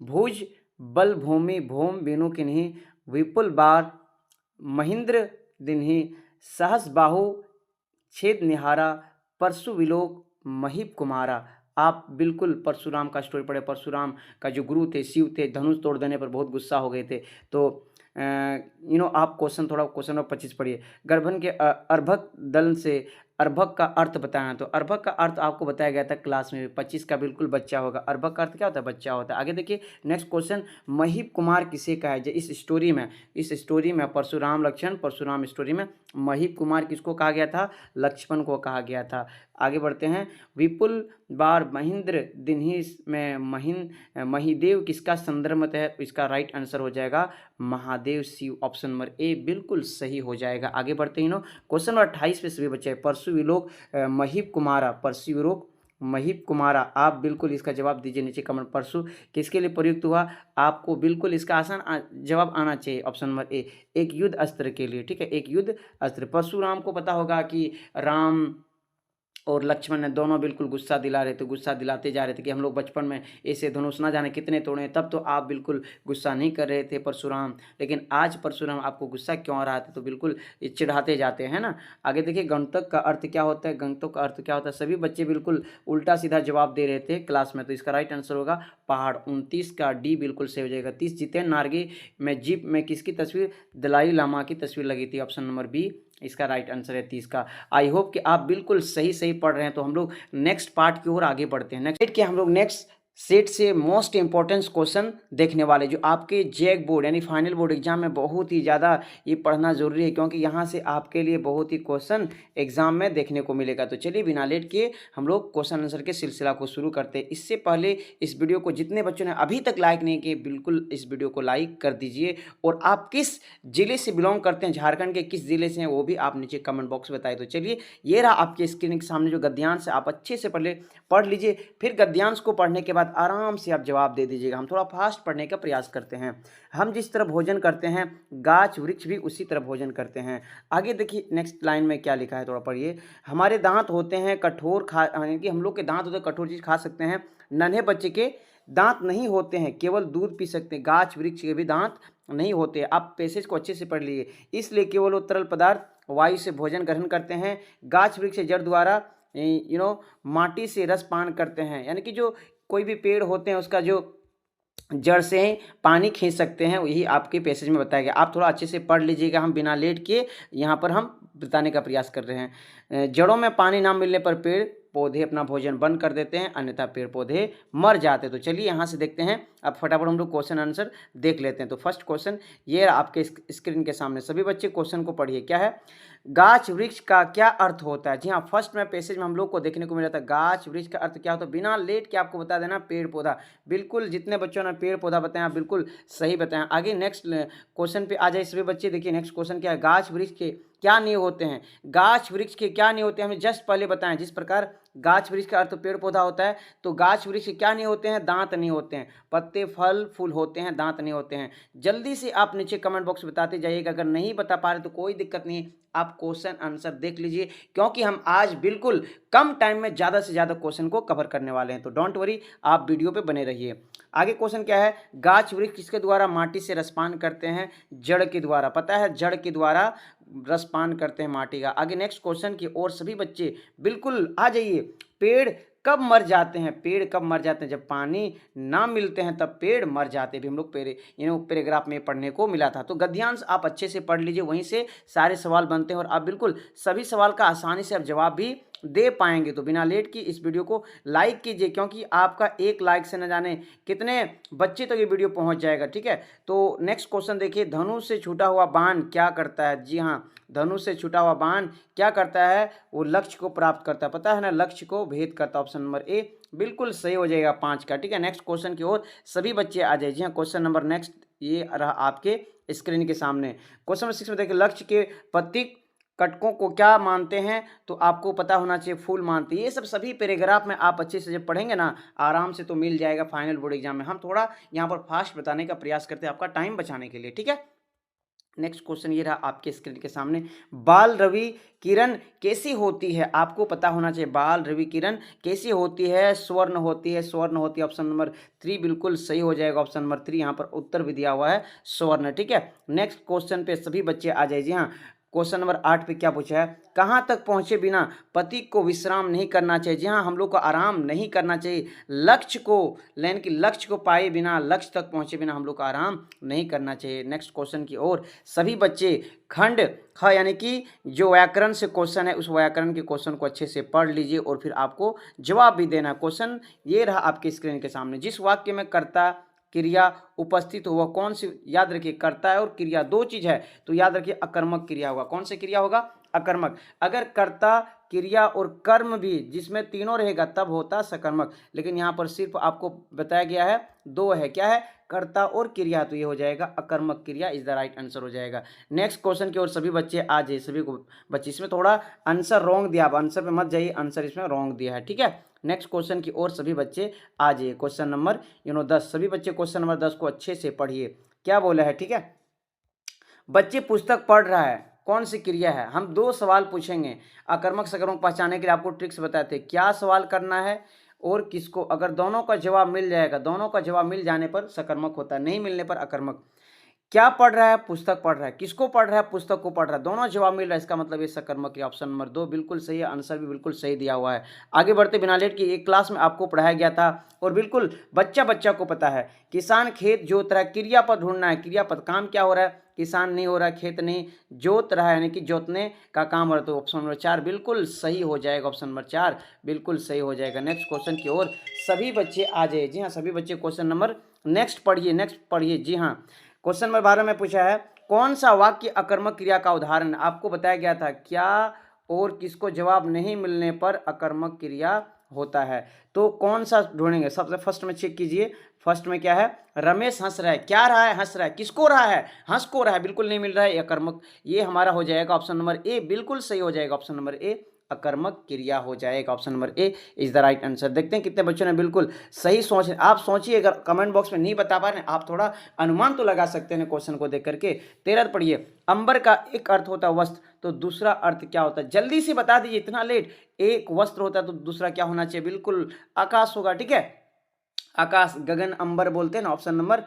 भुज बल भूमि भूम बिनु किन्हीं, विपुल बार महेंद्र दिन्ही, सहस बाहु छेद निहारा, परशु विलोक महीप कुमारा। आप बिल्कुल परशुराम का स्टोरी पढ़े। परशुराम का जो गुरु थे, शिव थे, धनुष तोड़ देने पर बहुत गुस्सा हो गए थे। तो आप क्वेश्चन थोड़ा क्वेश्चन नंबर 25 पढ़िए। गर्भन के अर्भक दल से अर्भक का अर्थ बताना। तो अर्भक का अर्थ आपको बताया गया था क्लास में। 25 का बिल्कुल बच्चा होगा। अर्भक का अर्थ क्या होता है? बच्चा होता है। आगे देखिए नेक्स्ट क्वेश्चन, महीप कुमार किसे कहा है? इस स्टोरी में परशुराम लक्ष्मण, परशुराम स्टोरी में महीप कुमार किसको कहा गया था? लक्ष्मण को कहा गया था। आगे बढ़ते हैं, विपुल बार महेंद्र दिन्ही में महिदेव किसका संदर्भ है? इसका राइट आंसर हो जाएगा Mahadev Shiv. Option number A बिल्कुल सही हो जाएगा। आगे बढ़ते हैं क्वेश्चन नंबर 28 पे सभी बच्चे, परशु विलोक महीप कुमारा, परशु विलोक महीप कुमारा, आप बिल्कुल इसका जवाब दीजिए नीचे कमेंट। परशु किसके लिए प्रयुक्त हुआ? आपको बिल्कुल इसका आसान जवाब आना चाहिए। ऑप्शन नंबर ए, एक युद्ध अस्त्र के लिए। ठीक है, एक युद्ध अस्त्र। परशुराम को पता होगा कि राम और लक्ष्मण ने दोनों बिल्कुल गुस्सा दिला रहे थे, गुस्सा दिलाते जा रहे थे कि हम लोग बचपन में ऐसे धनुष ना जाने कितने तोड़े। तब तो आप बिल्कुल गुस्सा नहीं कर रहे थे परशुराम, लेकिन आज परशुराम आपको गुस्सा क्यों आ रहा था? तो बिल्कुल चिढ़ाते जाते हैं ना। आगे देखिए, गंतक का अर्थ क्या होता है? गंतक का अर्थ क्या होता है? सभी बच्चे बिल्कुल उल्टा सीधा जवाब दे रहे थे क्लास में। तो इसका राइट आंसर होगा पहाड़। 29 का डी बिल्कुल सही हो जाएगा। 30 जितेंद्र नार्गे में जीप में किसकी तस्वीर? दलाई लामा की तस्वीर लगी थी। ऑप्शन नंबर बी इसका राइट आंसर है 30 का। आई होप कि आप बिल्कुल सही सही पढ़ रहे हैं। तो हम लोग नेक्स्ट पार्ट की ओर आगे बढ़ते हैं। नेक्स्ट के हम लोग नेक्स्ट सेट से मोस्ट इंपॉर्टेंट क्वेश्चन देखने वाले, जो आपके जैक बोर्ड यानी फाइनल बोर्ड एग्जाम में बहुत ही ज़्यादा ये पढ़ना जरूरी है, क्योंकि यहाँ से आपके लिए बहुत ही क्वेश्चन एग्जाम में देखने को मिलेगा। तो चलिए बिना लेट के हम लोग क्वेश्चन आंसर के सिलसिला को शुरू करते हैं। इससे पहले इस वीडियो को जितने बच्चों ने अभी तक लाइक नहीं किए, बिल्कुल इस वीडियो को लाइक कर दीजिए। और आप किस जिले से बिलोंग करते हैं, झारखंड के किस जिले से हैं, वो भी आप नीचे कमेंट बॉक्स में बताइए। तो चलिए, ये रहा आपके स्क्रीन के सामने जो गद्यांश है, आप अच्छे से पहले पढ़ लीजिए, फिर गद्यांश को पढ़ने के बाद आराम से आप जवाब दे दीजिएगा। हम थोड़ा फास्ट पढ़ने का प्रयास करते हैं। हम जिस तरह भोजन करते हैं, गाछ वृक्ष भी उसी तरह भोजन करते हैं। आगे देखिए नेक्स्ट लाइन में क्या लिखा है, थोड़ा पढ़िए। हमारे दांत होते हैं कठोर, यानी कि हम लोग के दांत होते हैं, कठोर चीज खा सकते हैं। नन्हे बच्चे के दांत नहीं होते हैं, केवल दूध पी सकते हैं। गाछ वृक्ष के भी दांत नहीं होते। आप पैसेज को अच्छे से पढ़ लीजिए। इसलिए केवल वो तरल पदार्थ वायु से भोजन ग्रहण करते हैं। गाछ वृक्ष जड़ द्वारा माटी से रस पान करते हैं, यानी कि जो कोई भी पेड़ होते हैं उसका जो जड़ से पानी खींच सकते हैं, यही आपके पैसेज में बताया गया। आप थोड़ा अच्छे से पढ़ लीजिएगा। हम बिना लेट के यहाँ पर हम बताने का प्रयास कर रहे हैं। जड़ों में पानी ना मिलने पर पेड़ पौधे अपना भोजन बंद कर देते हैं, अन्यथा पेड़ पौधे मर जाते हैं। तो चलिए यहाँ से देखते हैं। अब फटाफट हम लोग क्वेश्चन आंसर देख लेते हैं। तो फर्स्ट क्वेश्चन ये आपके स्क्रीन के सामने, सभी बच्चे क्वेश्चन को पढ़िए। क्या है? गाछ वृक्ष का क्या अर्थ होता है? जी हाँ, फर्स्ट में पैसेज में हम लोग को देखने को मिला था गाछ वृक्ष का अर्थ क्या होता है। बिना लेट के आपको बता देना पेड़ पौधा। बिल्कुल जितने बच्चों ने पेड़ पौधा बताया बिल्कुल सही बताया। आगे नेक्स्ट क्वेश्चन पे आ जाए सभी बच्चे। देखिए नेक्स्ट क्वेश्चन क्या है? गाछ वृक्ष के क्या नहीं होते हैं? गाछ वृक्ष के क्या नहीं होते हैं हमें जस्ट पहले बताएं। जिस प्रकार गाछ वृक्ष का अर्थ पेड़ पौधा होता है, तो गाछ वृक्ष के क्या नहीं होते हैं? दांत नहीं होते हैं। पत्ते फल फूल होते हैं, दांत नहीं होते हैं। जल्दी से आप नीचे कमेंट बॉक्स में बताते जाइएगा। अगर नहीं बता पा रहे तो कोई दिक्कत नहीं, आप क्वेश्चन आंसर देख लीजिए, क्योंकि हम आज बिल्कुल कम टाइम में ज़्यादा से ज़्यादा क्वेश्चन को कवर करने वाले हैं। तो डोंट वरी, आप वीडियो पे बने रहिए। आगे क्वेश्चन क्या है? गाछ वृक्ष किसके द्वारा माटी से रसपान करते हैं? जड़ के द्वारा। पता है, जड़ के द्वारा रसपान करते हैं माटी का। आगे नेक्स्ट क्वेश्चन की ओर सभी बच्चे बिल्कुल आ जाइए। पेड़ कब मर जाते हैं? पेड़ कब मर जाते हैं? जब पानी ना मिलते हैं तब पेड़ मर जाते हैं। भी हम लोग पैराग्राफ में पढ़ने को मिला था। तो गद्यांश आप अच्छे से पढ़ लीजिए, वहीं से सारे सवाल बनते हैं और आप बिल्कुल सभी सवाल का आसानी से आप जवाब भी दे पाएंगे। तो बिना लेट की इस वीडियो को लाइक कीजिए, क्योंकि आपका एक लाइक से न जाने कितने बच्चे तक ये वीडियो पहुंच जाएगा। ठीक है, तो नेक्स्ट क्वेश्चन देखिए। धनुष से छूटा हुआ बाण क्या करता है? जी हाँ, धनुष से छूटा हुआ बाण क्या करता है? वो लक्ष्य को प्राप्त करता है। पता है ना, लक्ष्य को भेद करता है। ऑप्शन नंबर ए बिल्कुल सही हो जाएगा 5 का, ठीक है। नेक्स्ट क्वेश्चन की ओर सभी बच्चे आ जाइए। जी हाँ, क्वेश्चन नंबर नेक्स्ट ये रहा आपके स्क्रीन के सामने। क्वेश्चन नंबर 6 में देखिए, लक्ष्य के प्रतीक कटकों को क्या मानते हैं? तो आपको पता होना चाहिए फूल मानते हैं। ये सब सभी पैराग्राफ में आप अच्छे से जब पढ़ेंगे ना, आराम से तो मिल जाएगा फाइनल बोर्ड एग्जाम में। हम थोड़ा यहाँ पर फास्ट बताने का प्रयास करते हैं आपका टाइम बचाने के लिए, ठीक है। नेक्स्ट क्वेश्चन ये रहा आपके स्क्रीन के सामने, बाल रवि किरण कैसी होती है? आपको पता होना चाहिए बाल रवि किरण कैसी होती है? स्वर्ण होती है, स्वर्ण होती है। ऑप्शन नंबर 3 बिल्कुल सही हो जाएगा। ऑप्शन नंबर 3 यहाँ पर उत्तर भी दिया हुआ है, स्वर्ण, ठीक है। नेक्स्ट क्वेश्चन पे सभी बच्चे आ जाइए। हाँ, क्वेश्चन नंबर 8 पे क्या पूछा है, कहाँ तक पहुंचे बिना पति को विश्राम नहीं करना चाहिए? जी हाँ, हम लोग को आराम नहीं करना चाहिए। लक्ष्य को लेन की लक्ष्य को पाए बिना, लक्ष्य तक पहुंचे बिना हम लोग को आराम नहीं करना चाहिए। नेक्स्ट क्वेश्चन की ओर सभी बच्चे खंड ख यानी कि जो व्याकरण से क्वेश्चन है उस व्याकरण के क्वेश्चन को अच्छे से पढ़ लीजिए और फिर आपको जवाब भी देना। क्वेश्चन ये रहा आपके स्क्रीन के सामने, जिस वाक्य में कर्ता क्रिया उपस्थित हो वह कौन सी? याद रखिए, कर्ता है और क्रिया दो चीज है, तो याद रखिए अकर्मक क्रिया होगा। कौन सी क्रिया होगा? अकर्मक। अगर कर्ता क्रिया और कर्म भी जिसमें तीनों रहेगा तब होता सकर्मक, लेकिन यहाँ पर सिर्फ आपको बताया गया है दो है। क्या है? कर्ता और क्रिया, तो ये हो जाएगा अकर्मक क्रिया इज द राइट आंसर हो जाएगा। नेक्स्ट क्वेश्चन की ओर सभी बच्चे आ जाइए। सभी को बच्चे, इसमें थोड़ा आंसर रॉन्ग दिया, आप आंसर पे मत जाइए, आंसर इसमें रॉन्ग दिया है, ठीक है। नेक्स्ट क्वेश्चन की ओर सभी बच्चे आ जाइए। क्वेश्चन नंबर 10, सभी बच्चे क्वेश्चन नंबर 10 को अच्छे से पढ़िए, क्या बोला है, ठीक है। बच्चे पुस्तक पढ़ रहा है, कौन सी क्रिया है? हम दो सवाल पूछेंगे, अकर्मक सकर्मक पहचानने के लिए आपको ट्रिक्स बताते हैं क्या सवाल करना है और किसको। अगर दोनों का जवाब मिल जाएगा, दोनों का जवाब मिल जाने पर सकर्मक होता है, नहीं मिलने पर अकर्मक। क्या पढ़ रहा है? पुस्तक पढ़ रहा है। किसको पढ़ रहा है? पुस्तक को पढ़ रहा है। दोनों जवाब मिल रहा है, इसका मतलब ये सकर्मक है। ऑप्शन नंबर 2 बिल्कुल सही है, आंसर भी बिल्कुल सही दिया हुआ है। आगे बढ़ते बिना लेट की, एक क्लास में आपको पढ़ाया गया था और बिल्कुल बच्चा बच्चा को पता है, किसान खेत जोत रहा है, क्रियापद ढूंढना है। क्रियापद, काम क्या हो रहा है? किसान नहीं हो रहा है, खेत नहीं, जोत रहा है यानी कि जोतने का काम हो रहा है, तो ऑप्शन नंबर 4 बिल्कुल सही हो जाएगा। ऑप्शन नंबर 4 बिल्कुल सही हो जाएगा। नेक्स्ट क्वेश्चन की ओर सभी बच्चे आ जाइए। जी हाँ, सभी बच्चे क्वेश्चन नंबर नेक्स्ट पढ़िए, नेक्स्ट पढ़िए। जी हाँ, क्वेश्चन नंबर 12 में पूछा है, कौन सा वाक्य अकर्मक क्रिया का उदाहरण? आपको बताया गया था क्या और किसको जवाब नहीं मिलने पर अकर्मक क्रिया होता है, तो कौन सा ढूंढेंगे? सबसे फर्स्ट में चेक कीजिए। फर्स्ट में क्या है? रमेश हंस रहा है। क्या रहा है? हंस रहा है। किसको रहा है? हंस को रहा है, बिल्कुल नहीं मिल रहा है, अकर्मक। ये हमारा हो जाएगा ऑप्शन नंबर ए, बिल्कुल सही हो जाएगा। ऑप्शन नंबर ए अकर्मक क्रिया हो जाएगा। Option number A is the right answer. देखते हैं कितने बच्चों ने बिल्कुल सही सोच। आप सोचिए, अगर कमेंट बॉक्स में नहीं बता पा रहे हैं आप थोड़ा अनुमान तो लगा सकते हैं क्वेश्चन को देख करके। 13 पढ़िए, अंबर का एक अर्थ होता है वस्त्र, तो दूसरा अर्थ क्या होता है? जल्दी से बता दीजिए, इतना लेट। एक वस्त्र होता है तो दूसरा क्या होना चाहिए? बिल्कुल आकाश होगा, ठीक है। आकाश, गगन, अंबर बोलते हैं ना। ऑप्शन नंबर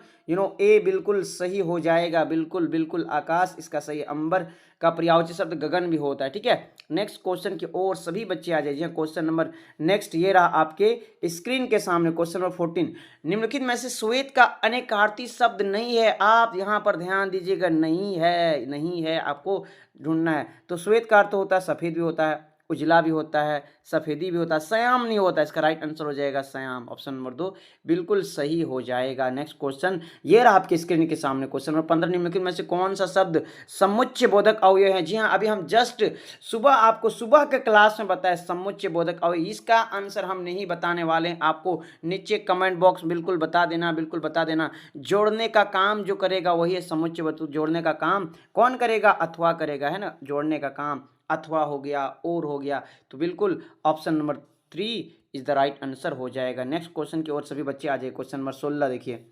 ए बिल्कुल सही हो जाएगा। बिल्कुल बिल्कुल आकाश इसका सही है। अंबर का पर्यायवाची शब्द गगन भी होता है, ठीक है। नेक्स्ट क्वेश्चन की ओर सभी बच्चे आ जाइए। क्वेश्चन नंबर नेक्स्ट ये रहा आपके स्क्रीन के सामने। क्वेश्चन नंबर 14, निम्नलिखित में से श्वेत का अनेकार्थी शब्द नहीं है। आप यहाँ पर ध्यान दीजिएगा, नहीं है, नहीं है, आपको ढूंढना है। तो श्वेत का अर्थ होता है सफेद भी होता है, उजला भी होता है, सफेदी भी होता है, श्याम नहीं होता। इसका राइट आंसर हो जाएगा श्याम। ऑप्शन नंबर 2 बिल्कुल सही हो जाएगा। नेक्स्ट क्वेश्चन ये रहा आपके स्क्रीन के सामने। क्वेश्चन नंबर 15, निम्नलिखित में से कौन सा शब्द समुच्चय बोधक अवयव है? जी हाँ, अभी हम जस्ट सुबह आपको सुबह के क्लास में बताया समुच्चय बोधक अवयव। इसका आंसर हम नहीं बताने वाले हैं, आपको नीचे कमेंट बॉक्स बिल्कुल बता देना, बिल्कुल बता देना। जोड़ने का काम जो करेगा वही है समुच्चय बोधक। जोड़ने का काम कौन करेगा? अथवा करेगा, है ना। जोड़ने का काम अथवा हो गया, और हो गया, तो बिल्कुल option number 3 is the right answer हो जाएगा। नेक्स्ट क्वेश्चन की ओर सभी बच्चे आ जाए। क्वेश्चन नंबर 16 देखिए,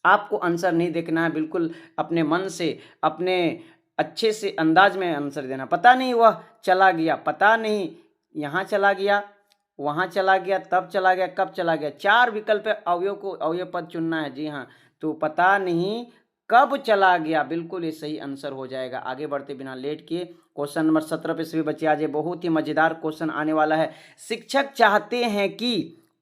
आपको आंसर नहीं देखना है, बिल्कुल अपने मन से, अपने अच्छे से अंदाज में आंसर देना। पता नहीं वह चला गया, पता नहीं यहाँ चला गया, वहाँ चला गया, तब चला गया, कब चला गया। 4 विकल्प अवयव को अवयव पद चुनना है। जी हाँ, तो पता नहीं कब चला गया, बिल्कुल ये सही आंसर हो जाएगा। आगे बढ़ते बिना लेट किए क्वेश्चन नंबर 17 पे सभी बच्चे आ जाए। बहुत ही मजेदार क्वेश्चन आने वाला है। शिक्षक चाहते हैं कि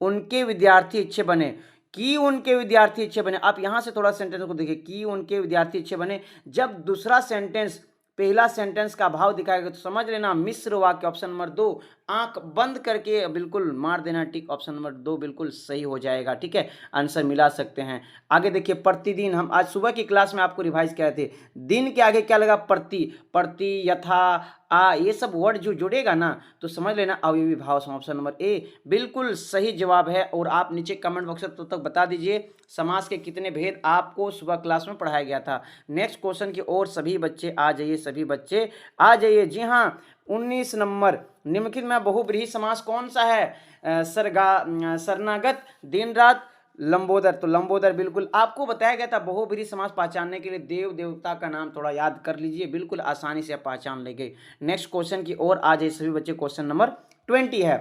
उनके विद्यार्थी अच्छे बने, कि उनके विद्यार्थी अच्छे बने। आप यहां से थोड़ा सेंटेंस को देखिए, कि उनके विद्यार्थी अच्छे बने। जब दूसरा सेंटेंस पहला सेंटेंस का भाव दिखाएगा तो समझ लेना मिश्र वाक्य। ऑप्शन नंबर 2 आंख बंद करके बिल्कुल मार देना टिक। ऑप्शन नंबर 2 बिल्कुल सही हो जाएगा, ठीक है। आंसर मिला सकते हैं। आगे देखिए, प्रतिदिन, हम आज सुबह की क्लास में आपको रिवाइज किए थे। दिन के आगे क्या लगा? प्रति, प्रति, यथा, ये सब वर्ड जो जुड़ेगा ना तो समझ लेना अवयवी भाव समास। ऑप्शन नंबर ए बिल्कुल सही जवाब है। और आप नीचे कमेंट बॉक्स में तो तक बता दीजिए समास के कितने भेद आपको सुबह क्लास में पढ़ाया गया था। नेक्स्ट क्वेश्चन की ओर सभी बच्चे आ जाइए, सभी बच्चे आ जाइए। जी हाँ, 19 नंबर, निम्नलिखित में बहुब्रीहि समास कौन सा है? शरणागत, दिन रात, लंबोदर। तो लंबोदर बिल्कुल आपको बताया गया था। बहुब्रीहि समास पहचानने के लिए देव देवता का नाम थोड़ा याद कर लीजिए, बिल्कुल आसानी से आप पहचान लेंगे। नेक्स्ट क्वेश्चन की ओर आ जाइए सभी बच्चे। क्वेश्चन नंबर 20 है,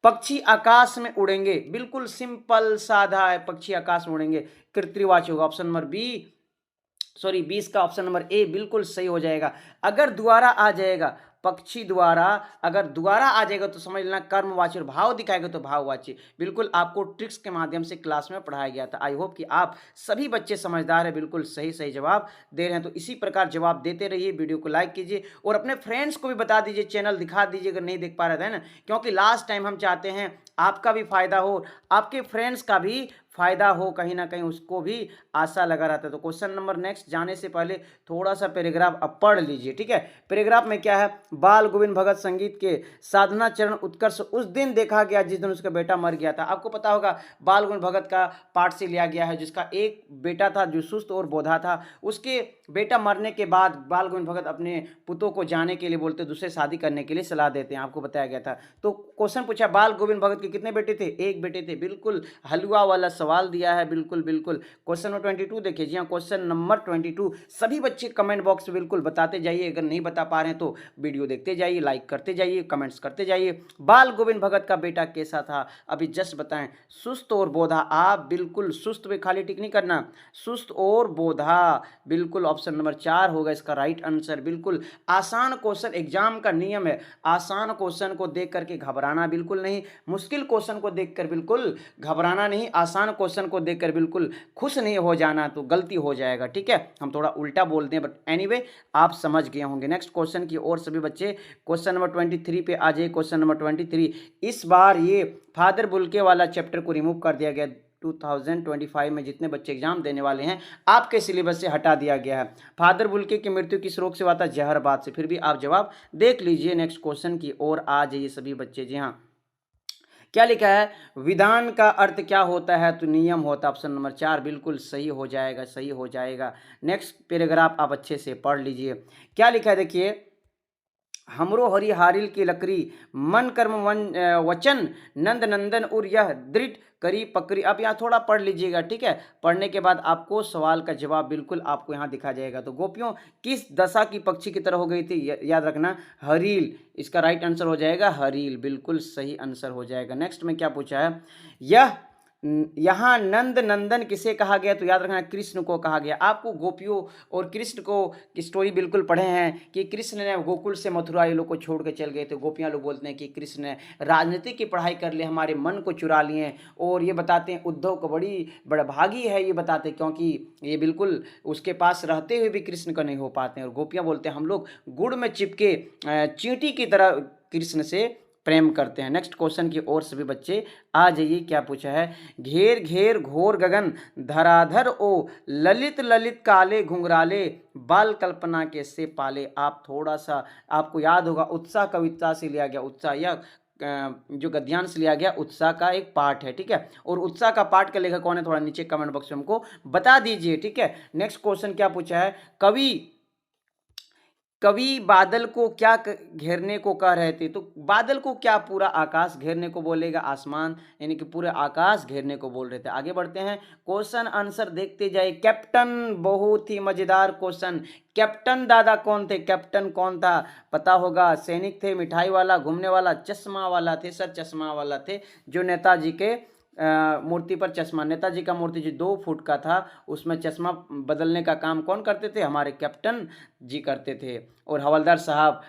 पक्षी आकाश में उड़ेंगे। बिल्कुल सिंपल साधा है, पक्षी आकाश में उड़ेंगे। कृत्रिवाची होगा ऑप्शन नंबर बी, सॉरी 20 का ऑप्शन नंबर ए बिल्कुल सही हो जाएगा। अगर द्वारा आ जाएगा, पक्षी द्वारा, अगर द्वारा आ जाएगा तो समझ लेना कर्मवाची, और भाव दिखाएगा तो भाववाची। बिल्कुल आपको ट्रिक्स के माध्यम से क्लास में पढ़ाया गया था। आई होप कि आप सभी बच्चे समझदार हैं, बिल्कुल सही सही जवाब दे रहे हैं। तो इसी प्रकार जवाब देते रहिए, वीडियो को लाइक कीजिए और अपने फ्रेंड्स को भी बता दीजिए, चैनल दिखा दीजिए अगर नहीं देख पा रहे थे ना, क्योंकि लास्ट टाइम हम चाहते हैं आपका भी फायदा हो, आपके फ्रेंड्स का भी फायदा हो, कहीं ना कहीं उसको भी आशा लगा रहता है। तो क्वेश्चन नंबर नेक्स्ट जाने से पहले थोड़ा सा पैराग्राफ अब पढ़ लीजिए, ठीक है। पैराग्राफ में क्या है? बाल गोविंद भगत संगीत के साधना चरण उत्कर्ष उस दिन देखा गया जिस दिन उसका बेटा मर गया था। आपको पता होगा बाल गोविंद भगत का पाठ से लिया गया है, जिसका एक बेटा था जो सुस्त और बोधा था। उसके बेटा मरने के बाद बाल गोविंद भगत अपने पुतों को जाने के लिए बोलते, दूसरे शादी करने के लिए सलाह देते हैं, आपको बताया गया था। तो क्वेश्चन पूछा बाल गोविंद भगत के कितने बेटे थे? एक बेटे थे। बिल्कुल हलवा वाला सवाल दिया है, बिल्कुल बिल्कुल। क्वेश्चन नंबर 22 देखिए। जी हाँ, क्वेश्चन नंबर 22 सभी बच्चे कमेंट बॉक्स में बिल्कुल बताते जाइए। अगर नहीं बता पा रहे हैं तो वीडियो देखते जाइए, लाइक करते जाइए, कमेंट्स करते जाइए। बाल गोविंद भगत का बेटा कैसा था अभी जस्ट बताएं। सुस्त और बोधा। आप बिल्कुल सुस्त में खाली टिक नहीं करना, सुस्त और बोधा। बिल्कुल ऑप्शन नंबर 4 होगा इसका राइट आंसर। बिल्कुल आसान क्वेश्चन, एग्जाम का नियम है, आसान क्वेश्चन को देख करके घबराना बिल्कुल नहीं, मुश्किल क्वेश्चन को देखकर बिल्कुल घबराना नहीं, आसान क्वेश्चन को देखकर बिल्कुल खुश नहीं हो जाना, तो गलती हो जाएगा, ठीक है। हम थोड़ा उल्टा बोलते हैं बट एनीवे आप समझ गए होंगे। नेक्स्ट क्वेश्चन की ओर सभी बच्चे क्वेश्चन नंबर 23 पे आ जाइए। क्वेश्चन नंबर 23 इस बार ये फादर बुल्के वाला चैप्टर को रिमूव कर दिया गया। 2025 में जितने बच्चे एग्जाम देने वाले हैं आपके सिलेबस से हटा दिया गया है। फादर बुल्के की मृत्यु किस रोग से हुआ था? जहरबाद से। फिर भी आप जवाब देख लीजिए। नेक्स्ट क्वेश्चन की ओर आ जाइए सभी बच्चे। जी हाँ, क्या लिखा है? विधान का अर्थ क्या होता है? तो नियम होता है। ऑप्शन नंबर 4 बिल्कुल सही हो जाएगा, सही हो जाएगा। नेक्स्ट पैराग्राफ आप अच्छे से पढ़ लीजिए। क्या लिखा है देखिए, हमरो हरि हारिल की लकड़ी मन कर्म वचन नंद नंदन और यह दृढ़ करी पकड़ी। अब यहाँ थोड़ा पढ़ लीजिएगा, ठीक है। पढ़ने के बाद आपको सवाल का जवाब बिल्कुल आपको यहाँ दिखा जाएगा। तो गोपियों किस दशा की पक्षी की तरह हो गई थी? याद रखना हरील, इसका राइट आंसर हो जाएगा हरील, बिल्कुल सही आंसर हो जाएगा। नेक्स्ट में क्या पूछा है? यह यहाँ नंद नंदन किसे कहा गया? तो याद रखना कृष्ण को कहा गया। आपको गोपियों और कृष्ण को की स्टोरी बिल्कुल पढ़े हैं कि कृष्ण ने गोकुल से मथुरा ये लोग को छोड़ के चल गए थे। गोपियाँ लोग बोलते हैं कि कृष्ण ने राजनीति की पढ़ाई कर लिए, हमारे मन को चुरा लिए। और ये बताते हैं उद्धव को बड़ा भागी है, ये बताते हैं, क्योंकि ये बिल्कुल उसके पास रहते हुए भी कृष्ण का नहीं हो पाते हैं। और गोपियाँ बोलते हैं हम लोग गुड़ में चिपके चींटी की तरह कृष्ण से प्रेम करते हैं। नेक्स्ट क्वेश्चन की ओर सभी बच्चे आ जाइए। क्या पूछा है? घेर घेर घोर गगन धराधर ओ ललित ललित काले घुंघराले बाल कल्पना के से पाले। आप थोड़ा सा आपको याद होगा उत्साह कविता से लिया गया। उत्साह यह जो गद्यांश लिया गया उत्साह का एक पार्ट है, ठीक है। और उत्साह का पार्ट का लेखक कौन है? थोड़ा नीचे कमेंट बॉक्स में हमको बता दीजिए, ठीक है। नेक्स्ट क्वेश्चन क्या पूछा है? कवि बादल को क्या घेरने को कह रहे थे? तो बादल को क्या पूरा आकाश घेरने को बोलेगा? आसमान यानी कि पूरे आकाश घेरने को बोल रहे थे। आगे बढ़ते हैं, क्वेश्चन आंसर देखते जाइए। कैप्टन, बहुत ही मजेदार क्वेश्चन। कैप्टन दादा कौन थे? कैप्टन कौन था? पता होगा, सैनिक थे, मिठाई वाला, घूमने वाला, चश्मा वाला थे सर, चश्मा वाला थे, जो नेताजी के मूर्ति पर चश्मा, नेताजी का मूर्ति जो 2 फुट का था उसमें चश्मा बदलने का काम कौन करते थे? हमारे कैप्टन जी करते थे। और हवलदार साहब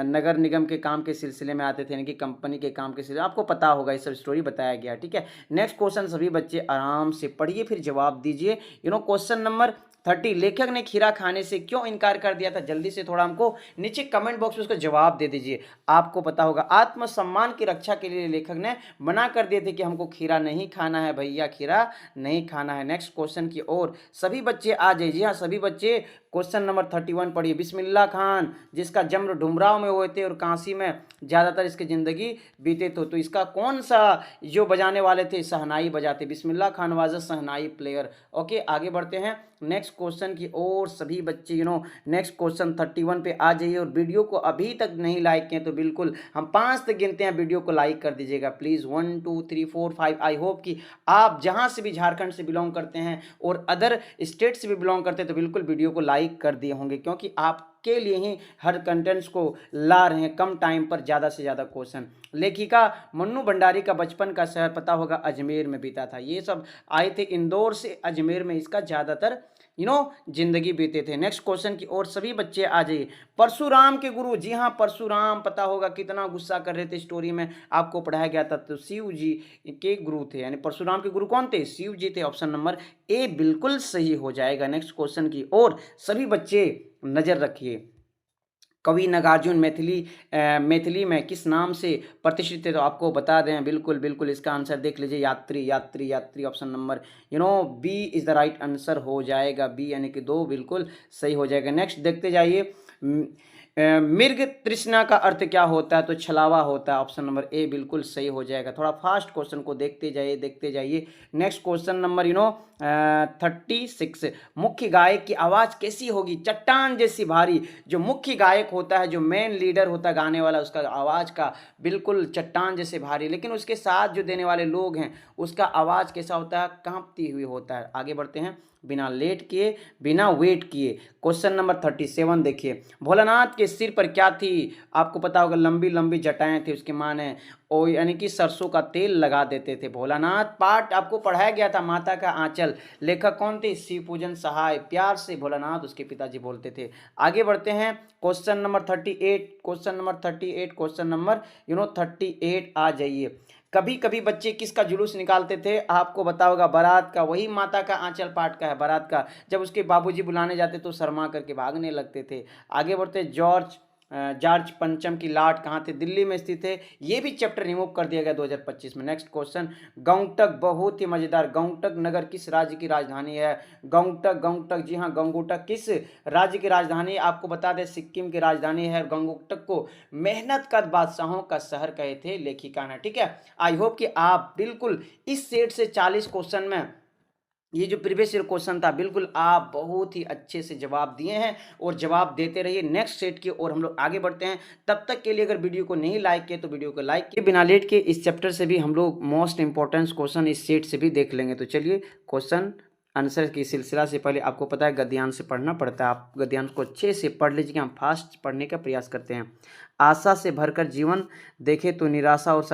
नगर निगम के काम के सिलसिले में आते थे, यानी कि कंपनी के काम के सिलसिले, आपको पता होगा, ये सब स्टोरी बताया गया, ठीक है। नेक्स्ट क्वेश्चन सभी बच्चे आराम से पढ़िए फिर जवाब दीजिए। क्वेश्चन नंबर 30 लेखक ने खीरा खाने से क्यों इनकार कर दिया था? जल्दी से थोड़ा हमको नीचे कमेंट बॉक्स में उसका जवाब दे दीजिए। आपको पता होगा आत्मसम्मान की रक्षा के लिए लेखक ने मना कर दिए थे कि हमको खीरा नहीं खाना है भैया, खीरा नहीं खाना है। नेक्स्ट क्वेश्चन की ओर सभी बच्चे आ जाइए। हाँ, सभी बच्चे क्वेश्चन नंबर 31 पढ़िए। बिस्मिल्लाह खान जिसका जन्म डुमराव में हुए थे और काशी में ज़्यादातर इसकी ज़िंदगी बीते थे, तो इसका कौन सा जो बजाने वाले थे, शहनाई बजाते। Bismillah Khan was a shehnai player. Okay, आगे बढ़ते हैं नेक्स्ट क्वेश्चन की ओर। सभी बच्चे नेक्स्ट क्वेश्चन 31 पे आ जाइए, और वीडियो को अभी तक नहीं लाइक किए तो बिल्कुल हम 5 तक गिनते हैं, वीडियो को लाइक कर दीजिएगा प्लीज़। 1 2 3 4 5। आई होप कि आप जहां से भी झारखंड से बिलोंग करते हैं और अदर स्टेट से भी बिलोंग करते हैं तो बिल्कुल वीडियो को लाइक कर दिए होंगे, क्योंकि आपके लिए ही हर कंटेंट्स को ला रहे हैं कम टाइम पर ज़्यादा से ज़्यादा क्वेश्चन। लेखिका मन्नू भंडारी का बचपन का शहर पता होगा अजमेर में बीता था। ये सब आए थे इंदौर से, अजमेर में इसका ज़्यादातर जिंदगी बीते थे। नेक्स्ट क्वेश्चन की ओर सभी बच्चे आ जाइए। परशुराम के गुरु, जी हाँ परशुराम, पता होगा कितना गुस्सा कर रहे थे, स्टोरी में आपको पढ़ाया गया था। तो शिव जी के गुरु थे, यानी परशुराम के गुरु कौन थे, शिव जी थे। ऑप्शन नंबर ए बिल्कुल सही हो जाएगा। नेक्स्ट क्वेश्चन की ओर सभी बच्चे नजर रखिए। कवि नागार्जुन मैथिली में किस नाम से प्रतिष्ठित थे, तो आपको बता दें बिल्कुल बिल्कुल इसका आंसर देख लीजिए, यात्री यात्री यात्री। Option number B is the right answer हो जाएगा, बी यानी कि 2 बिल्कुल सही हो जाएगा। नेक्स्ट देखते जाइए। मृग तृष्णा का अर्थ क्या होता है, तो छलावा होता है। ऑप्शन नंबर ए बिल्कुल सही हो जाएगा। थोड़ा फास्ट क्वेश्चन को देखते जाइए। Next question number 36। मुख्य गायक की आवाज़ कैसी होगी, चट्टान जैसी भारी। जो मुख्य गायक होता है, जो मेन लीडर होता है गाने वाला, उसका आवाज़ का बिल्कुल चट्टान जैसे भारी, लेकिन उसके साथ जो देने वाले लोग हैं उसका आवाज़ कैसा होता है, कांपती हुई होता है। आगे बढ़ते हैं बिना लेट किए बिना वेट किए। क्वेश्चन नंबर 37 देखिए। भोलानाथ के सिर पर क्या थी, आपको पता होगा लंबी लंबी जटाएं थी, उसके माने ओ यानी कि सरसों का तेल लगा देते थे। भोलानाथ पाठ आपको पढ़ाया गया था, माता का आंचल। लेखक कौन थे, शिव पूजन सहाय, प्यार से भोलानाथ उसके पिताजी बोलते थे। आगे बढ़ते हैं क्वेश्चन नंबर 38। क्वेश्चन नंबर 38 आ जाइए। कभी कभी बच्चे किसका जुलूस निकालते थे, आपको बता होगा बारात का। वही माता का आंचल पाठ का है, बारात का। जब उसके बाबूजी बुलाने जाते तो शर्मा करके भागने लगते थे। आगे बढ़ते, जॉर्ज पंचम की लाट कहाँ थे, दिल्ली में स्थित है। ये भी चैप्टर रिमूव कर दिया गया 2025 में। नेक्स्ट क्वेश्चन, गंगटक बहुत ही मजेदार। गंगटक नगर किस राज्य की राजधानी है, गंगटक जी हाँ गंगोटक किस राज्य की राजधानी, आपको बता दें सिक्किम की राजधानी है। गंगोटक को मेहनत का बादशाहों का शहर कहे थे लेखिका ने। ठीक है, आई होप कि आप बिल्कुल इस सेट से 40 क्वेश्चन में, ये जो प्रीवियस ईयर क्वेश्चन था, बिल्कुल आप बहुत ही अच्छे से जवाब दिए हैं और जवाब देते रहिए। नेक्स्ट सेट की ओर हम लोग आगे बढ़ते हैं। तब तक के लिए अगर वीडियो को नहीं लाइक किए तो वीडियो को लाइक किए बिना लेट के। इस चैप्टर से भी हम लोग मोस्ट इंपॉर्टेंट क्वेश्चन इस सेट से भी देख लेंगे। तो चलिए क्वेश्चन आंसर की सिलसिला से पहले आपको पता है गद्यांश से पढ़ना पड़ता है। आप गद्यांश को अच्छे से पढ़ लीजिए, हम फास्ट पढ़ने का प्रयास करते हैं। आशा से भरकर जीवन देखे तो निराशा और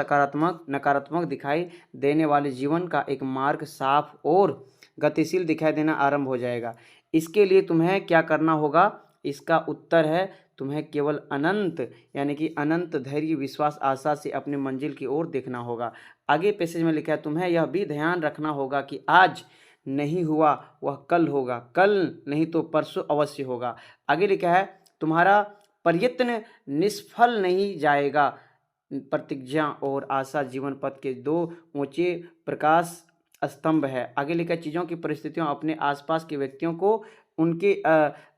नकारात्मक दिखाई देने वाले जीवन का एक मार्ग साफ और गतिशील दिखाई देना आरंभ हो जाएगा। इसके लिए तुम्हें क्या करना होगा, इसका उत्तर है तुम्हें केवल अनंत यानी कि अनंत धैर्य विश्वास आशा से अपनी मंजिल की ओर देखना होगा। आगे पैसेज में लिखा है तुम्हें यह भी ध्यान रखना होगा कि आज नहीं हुआ वह कल होगा, कल नहीं तो परसों अवश्य होगा। आगे लिखा है तुम्हारा प्रयत्न निष्फल नहीं जाएगा। प्रतिज्ञा और आशा जीवन पथ के 2 ऊंचे प्रकाश स्तंभ है। आगे लिखा चीज़ों की परिस्थितियों अपने आसपास के व्यक्तियों को उनके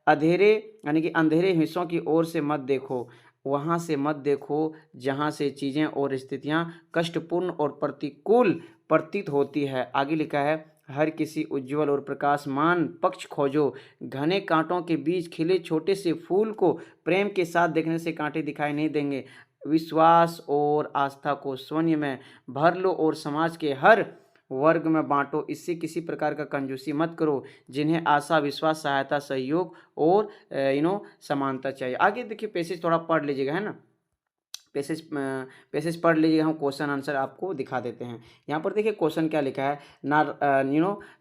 अधेरे यानी कि अंधेरे हिस्सों की ओर से मत देखो, वहाँ से मत देखो जहाँ से चीज़ें और स्थितियाँ कष्टपूर्ण और प्रतिकूल प्रतीत होती है। आगे लिखा है हर किसी उज्जवल और प्रकाशमान पक्ष खोजो, घने कांटों के बीच खिले छोटे से फूल को प्रेम के साथ देखने से कांटे दिखाई नहीं देंगे। विश्वास और आस्था को शून्य में भर लो और समाज के हर वर्ग में बांटो। इससे किसी प्रकार का कंजूसी मत करो, जिन्हें आशा विश्वास सहायता सहयोग और समानता चाहिए। आगे देखिए पैसेज थोड़ा पढ़ लीजिएगा, है ना, पैसेज पढ़ लीजिएगा। हम क्वेश्चन आंसर आपको दिखा देते हैं। यहाँ पर देखिए क्वेश्चन क्या लिखा है,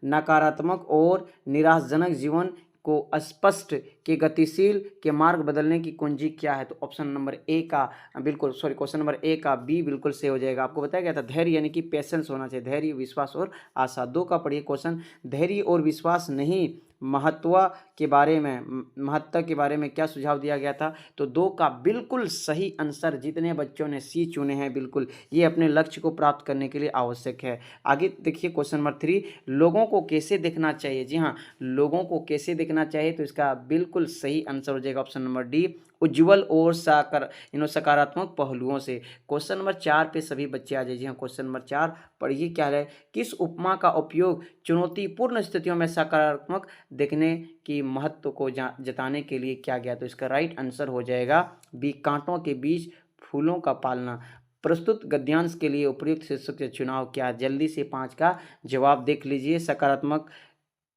नकारात्मक और निराशाजनक जीवन को स्पष्ट के गतिशील के मार्ग बदलने की कुंजी क्या है, तो ऑप्शन नंबर ए का बिल्कुल क्वेश्चन नंबर ए का बी बिल्कुल सही हो जाएगा। आपको बताया गया था धैर्य यानी कि पेशेंस होना चाहिए, धैर्य विश्वास और आशा। 2 का पढ़िए क्वेश्चन, धैर्य और विश्वास नहीं महत्व के बारे में क्या सुझाव दिया गया था? तो 2 का बिल्कुल सही आंसर जितने बच्चों ने सी चुने हैं, बिल्कुल ये अपने लक्ष्य को प्राप्त करने के लिए आवश्यक है। आगे देखिए क्वेश्चन नंबर 3, लोगों को कैसे देखना चाहिए? जी हाँ, लोगों को कैसे देखना चाहिए, तो इसका बिल्कुल सही आंसर हो जाएगा ऑप्शन नंबर डी, उज्ज्वल और सकारात्मक पहलुओं से। क्वेश्चन नंबर 4 पे सभी बच्चे आ जाइए। जी हाँ, क्वेश्चन नंबर 4 पढ़िए क्या है, किस उपमा का उपयोग चुनौतीपूर्ण स्थितियों में सकारात्मक देखने की महत्व को जताने के लिए किया गया? तो इसका राइट आंसर हो जाएगा बी, कांटों के बीच फूलों का पालना। प्रस्तुत गद्यांश के लिए उपयुक्त शीर्षक का चुनाव क्या? जल्दी से 5 का जवाब देख लीजिए। सकारात्मक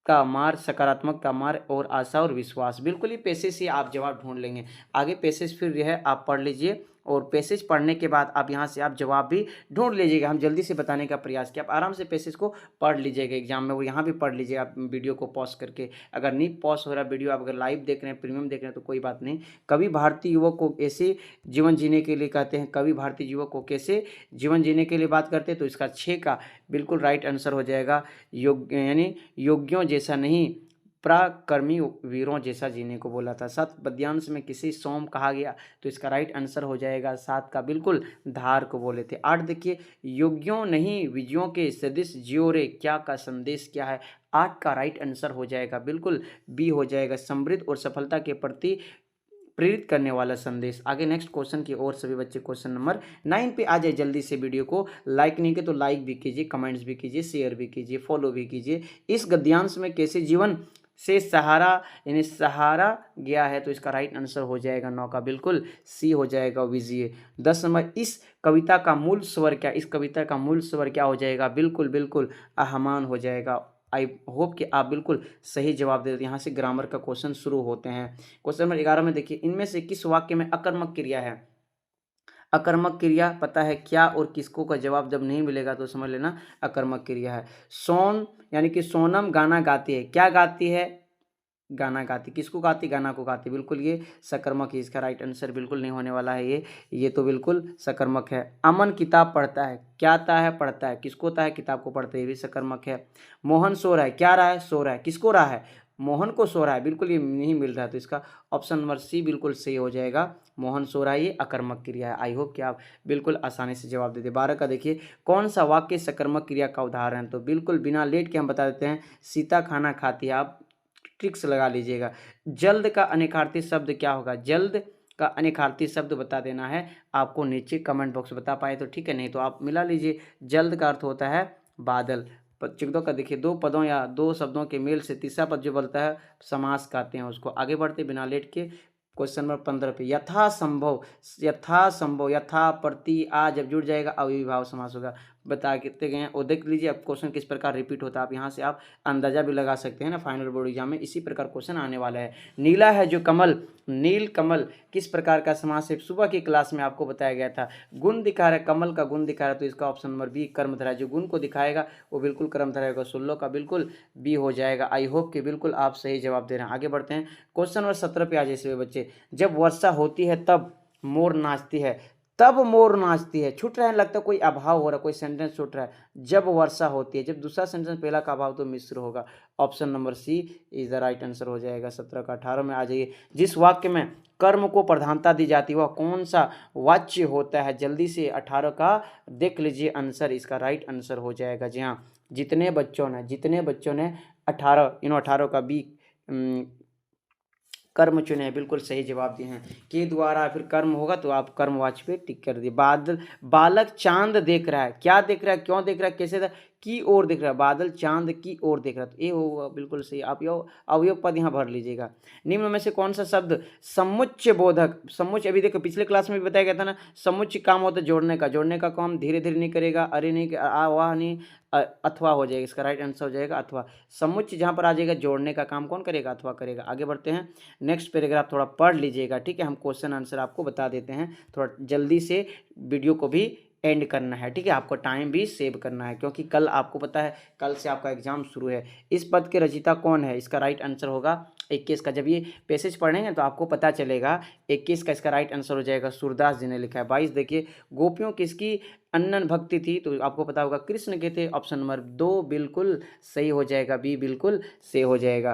का मार्ग और आशा और विश्वास। बिल्कुल ही पैसेज से आप जवाब ढूंढ लेंगे। आगे पैसेज फिर यह है, आप पढ़ लीजिए और पैसेज पढ़ने के बाद आप यहाँ से आप जवाब भी ढूंढ लीजिएगा। हम जल्दी से बताने का प्रयास किया, आप आराम से पैसेज को पढ़ लीजिएगा एग्जाम में, वो यहाँ भी पढ़ लीजिए आप वीडियो को पॉज करके। अगर नहीं पॉज हो रहा वीडियो, आप अगर लाइव देख रहे हैं, प्रीमियम देख रहे हैं, तो कोई बात नहीं। कवि भारतीय युवक को ऐसे जीवन जीने के लिए कहते हैं, कवि भारतीय युवक को कैसे जीवन जीने के लिए बात करते हैं? तो इसका 6 का बिल्कुल राइट आंसर हो जाएगा, यानी योग्यों जैसा नहीं, पराक्रमी वीरों जैसा जीने को बोला था। 7 पद्यांश में किसी सोम कहा गया? तो इसका राइट आंसर हो जाएगा 7 का बिल्कुल धार को बोले थे। 8 देखिए, योग्यों नहीं विजयों के सदिश जियो रे, क्या का संदेश क्या है? 8 का राइट आंसर हो जाएगा बिल्कुल बी हो जाएगा, समृद्ध और सफलता के प्रति प्रेरित करने वाला संदेश। आगे नेक्स्ट क्वेश्चन की ओर सभी बच्चे क्वेश्चन नंबर 9 पे आ जाए। जल्दी से वीडियो को लाइक नहीं किया तो लाइक भी कीजिए, कमेंट्स भी कीजिए, शेयर भी कीजिए, फॉलो भी कीजिए। इस गद्यांश में कैसे जीवन से सहारा यानी सहारा गया है? तो इसका राइट आंसर हो जाएगा 9 का बिल्कुल सी हो जाएगा विजय। 10 नंबर, इस कविता का मूल स्वर क्या? इस कविता का मूल स्वर क्या हो जाएगा? बिल्कुल बिल्कुल आहमान हो जाएगा। आई होप कि आप बिल्कुल सही जवाब दे देते। यहाँ से ग्रामर का क्वेश्चन शुरू होते हैं। क्वेश्चन नंबर 11 में देखिए, इनमें से किस वाक्य में अकर्मक क्रिया है? अकर्मक क्रिया पता है क्या और किसको का जवाब जब नहीं मिलेगा तो समझ लेना अकर्मक क्रिया है। सोन यानी कि सोनम गाना गाती है, क्या गाती है? गाना गाती। किसको गाती? गाना को गाती। बिल्कुल ये सकर्मक है, इसका राइट आंसर बिल्कुल नहीं होने वाला है ये तो बिल्कुल सकर्मक है। अमन किताब पढ़ता है, क्या आता है? पढ़ता है। किसको होता है? किताब को पढ़ते, ये भी सकर्मक है। मोहन सो रहा है, क्या रहा है? सो रहा है। किसको रहा है? मोहन को सो रहा है। बिल्कुल ये नहीं मिल रहा है, तो इसका ऑप्शन नंबर सी बिल्कुल सही हो जाएगा। मोहन सो रहा है, ये अकर्मक क्रिया है। आई होप कि आप बिल्कुल आसानी से जवाब देते। 12 का देखिए, कौन सा वाक्य सकर्मक क्रिया का उदाहरण है? तो बिल्कुल बिना लेट के हम बता देते हैं, सीता खाना खाती है। आप ट्रिक्स लगा लीजिएगा। जल्द का अनेकार्थी शब्द क्या होगा? जल्द का अनेकार्थी शब्द बता देना है आपको, नीचे कमेंट बॉक्स बता पाए तो ठीक है, नहीं तो आप मिला लीजिए। जल्द का अर्थ होता है बादल। चिकदों का देखिए, 2 पदों या 2 शब्दों के मेल से तीसरा पद जो बनता है समास कहते हैं उसको। आगे बढ़ते बिना लेट के क्वेश्चन नंबर 15 पे, यथासंभव यथा प्रति आ जब जुड़ जाएगा अविभाव समास होगा। बता कितने गए हैं और देख लीजिए अब क्वेश्चन किस प्रकार रिपीट होता है। आप यहाँ से आप अंदाजा भी लगा सकते हैं ना, फाइनल बोर्ड एग्जाम में इसी प्रकार क्वेश्चन आने वाला है। नीला है जो कमल, नील कमल किस प्रकार का समास है? सुबह की क्लास में आपको बताया गया था। गुण दिखा रहा है, कमल का गुण दिखा रहा है, तो इसका ऑप्शन नंबर बी कर्मधारय, जो गुण को दिखाएगा वो बिल्कुल कर्मधारय होगा। 16 का बिल्कुल बी हो जाएगा। आई होप कि बिल्कुल आप सही जवाब दे रहे हैं। आगे बढ़ते हैं क्वेश्चन नंबर 17 पे आ जाइए बच्चे। जब वर्षा होती है तब मोर नाचती है, तब मोर नाचती है। छूट रहा है, लगता है कोई अभाव हो रहा है, कोई सेंटेंस छूट रहा है। जब वर्षा होती है, जब दूसरा सेंटेंस पहला का अभाव तो मिश्र होगा। Option number C is the right answer हो जाएगा। 17 का 18 में आ जाइए। जिस वाक्य में कर्म को प्रधानता दी जाती है वह कौन सा वाच्य होता है? जल्दी से 18 का देख लीजिए आंसर, इसका राइट आंसर हो जाएगा। जी हाँ, जितने बच्चों ने 18 का बी कर्म चुने हैं, बिल्कुल सही जवाब दिए हैं। के द्वारा फिर कर्म होगा तो आप कर्मवाच्य पे टिक कर दिए। बालक चांद देख रहा है, क्या देख रहा है, क्यों देख रहा है, कैसे की ओर देख रहा है? बादल चांद की ओर देख रहा है, तो ये होगा बिल्कुल सही। आप यो अवयव पद यहाँ भर लीजिएगा। निम्न में से कौन सा शब्द समुच्चय बोधक? समुच्चय अभी देखो पिछले क्लास में भी बताया गया था ना, समुच्चय काम होता है जोड़ने का काम धीरे धीरे नहीं करेगा, अरे नहीं वाह नहीं, अथवा हो जाएगा। इसका राइट आंसर हो जाएगा अथवा। समुच्चय जहाँ पर आ जाएगा जोड़ने का काम कौन करेगा? अथवा करेगा। आगे बढ़ते हैं, नेक्स्ट पैराग्राफ थोड़ा पढ़ लीजिएगा, ठीक है। हम क्वेश्चन आंसर आपको बता देते हैं, थोड़ा जल्दी से वीडियो को भी एंड करना है, ठीक है। आपको टाइम भी सेव करना है क्योंकि कल आपको पता है कल से आपका एग्जाम शुरू है। इस पद के रचयिता कौन है? इसका राइट आंसर होगा 21 का जब ये पैसेज पढ़ेंगे तो आपको पता चलेगा। 21 का इसका राइट आंसर हो जाएगा, सूरदास जी ने लिखा है। 22 देखिए, गोपियों किसकी अनन्य भक्ति थी, तो आपको पता होगा कृष्ण के थे। ऑप्शन नंबर 2 बिल्कुल सही हो जाएगा, बी बिल्कुल सही हो जाएगा।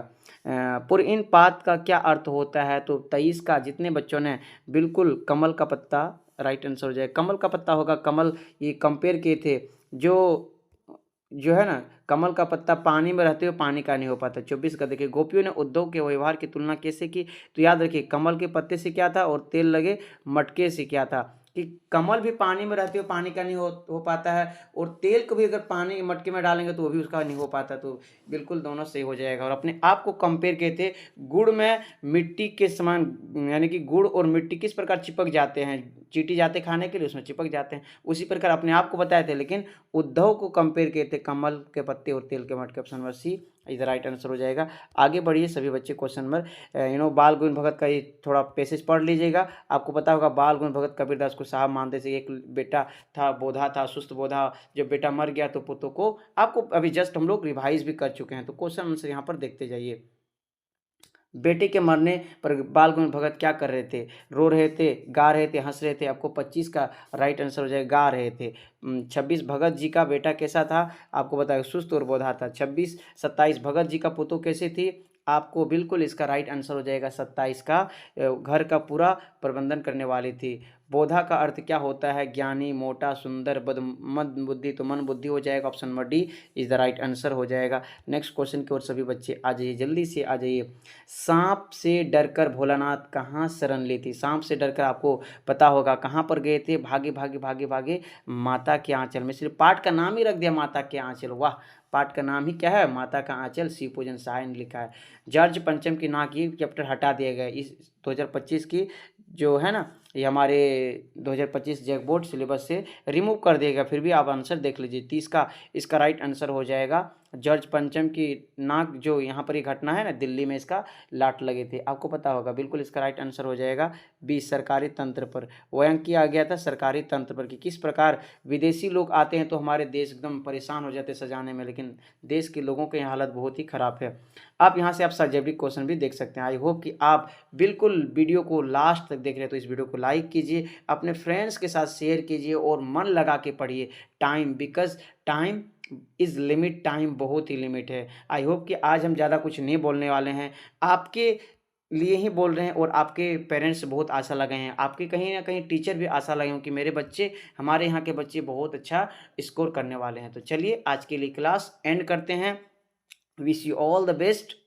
पुरइन पात का क्या अर्थ होता है, तो 23 का जितने बच्चों ने बिल्कुल कमल का पत्ता राइट आंसर हो जाएगा। कमल का पत्ता होगा, कमल ये कंपेयर किए थे, जो है ना, कमल का पत्ता पानी में रहते हुए पानी का नहीं हो पाता। 24 का देखिए, गोपियों ने उद्धव के व्यवहार की तुलना कैसे की, तो याद रखिए कमल के पत्ते से क्या था और तेल लगे मटके से क्या था, कि कमल भी पानी में रहते हुए पानी का नहीं हो पाता है, और तेल को भी अगर पानी मटके में डालेंगे तो वो भी उसका नहीं हो पाता। तो बिल्कुल दोनों सही हो जाएगा। और अपने आप को कंपेयर किए थे, गुड़ में मिट्टी के समान, यानी कि गुड़ और मिट्टी किस प्रकार चिपक जाते हैं, चींटी जाते खाने के लिए उसमें चिपक जाते हैं, उसी प्रकार अपने आप को बताए थे, लेकिन उद्धव को कंपेयर किए थे कमल के पत्ते और तेल के मटके। Option number C is right answer हो जाएगा। आगे बढ़िए सभी बच्चे, क्वेश्चन नंबर बाल गोविंद भगत का ये थोड़ा पैसेज पढ़ लीजिएगा। आपको पता होगा बाल गोविंद भगत कबीरदास को साहब मानते थे। एक बेटा था, बोधा था, सुस्त बोधा, जब बेटा मर गया तो पुत्र को, आपको अभी जस्ट हम लोग रिवाइज भी कर चुके हैं, तो क्वेश्चन आंसर यहाँ पर देखते जाइए। बेटे के मरने पर बाल गोविंद भगत क्या कर रहे थे, रो रहे थे, गा रहे थे, हंस रहे थे। आपको 25 का राइट आंसर हो जाएगा, गा रहे थे। 26 भगत जी का बेटा कैसा था, आपको बताया सुस्त और बोधा था। 27 भगत जी का पुतो कैसे थी, आपको बिल्कुल इसका राइट आंसर हो जाएगा 27 का, घर का पूरा प्रबंधन करने वाली थी। बोधा का अर्थ क्या होता है, ज्ञानी, मोटा, सुंदर, मंद बुद्धि, तो मन बुद्धि हो जाएगा। Option number D is the right answer हो जाएगा। नेक्स्ट क्वेश्चन की ओर सभी बच्चे आ जाइए, जल्दी से आ जाइए। सांप से डरकर भोलानाथ कहाँ शरण ली थी, सांप से डरकर आपको पता होगा कहाँ पर गए थे, भागे भागे भागे भागे माता के आंचल में। सिर्फ पाठ का नाम ही रख दिया माता के आंचल, वाह, पाठ का नाम ही क्या है, माता का आंचल, शिव पूजन सहाय ने लिखा है। जॉर्ज पंचम की नाक ये चैप्टर हटा दिया गया इस 2025 की, जो है ना, ये हमारे 2025 जैक बोर्ड सिलेबस से रिमूव कर दिएगा। फिर भी आप आंसर देख लीजिए। 30 का इसका राइट आंसर हो जाएगा, जॉर्ज पंचम की नाक, जो यहाँ पर ये घटना है ना, दिल्ली में इसका लाट लगे थे, आपको पता होगा, बिल्कुल इसका राइट आंसर हो जाएगा 20 सरकारी तंत्र पर। वह किया गया था सरकारी तंत्र पर, कि किस प्रकार विदेशी लोग आते हैं तो हमारे देश एकदम परेशान हो जाते सजाने में, लेकिन देश के लोगों की हालत बहुत ही खराब है। आप यहाँ से आप सब्जेक्टिव क्वेश्चन भी देख सकते हैं। आई होप कि आप बिल्कुल वीडियो को लास्ट तक देख रहे हैं, तो इस वीडियो को लाइक कीजिए, अपने फ्रेंड्स के साथ शेयर कीजिए और मन लगा के पढ़िए। Time, because time is limit, time बहुत ही लिमिट है। आई होप कि आज हम ज़्यादा कुछ नहीं बोलने वाले हैं, आपके लिए ही बोल रहे हैं, और आपके पेरेंट्स बहुत आशा लगे हैं, आपके कहीं ना कहीं टीचर भी आशा लगे हैं कि मेरे बच्चे, हमारे यहाँ के बच्चे बहुत अच्छा स्कोर करने वाले हैं। तो चलिए आज के लिए क्लास एंड करते हैं। Wish you all the best.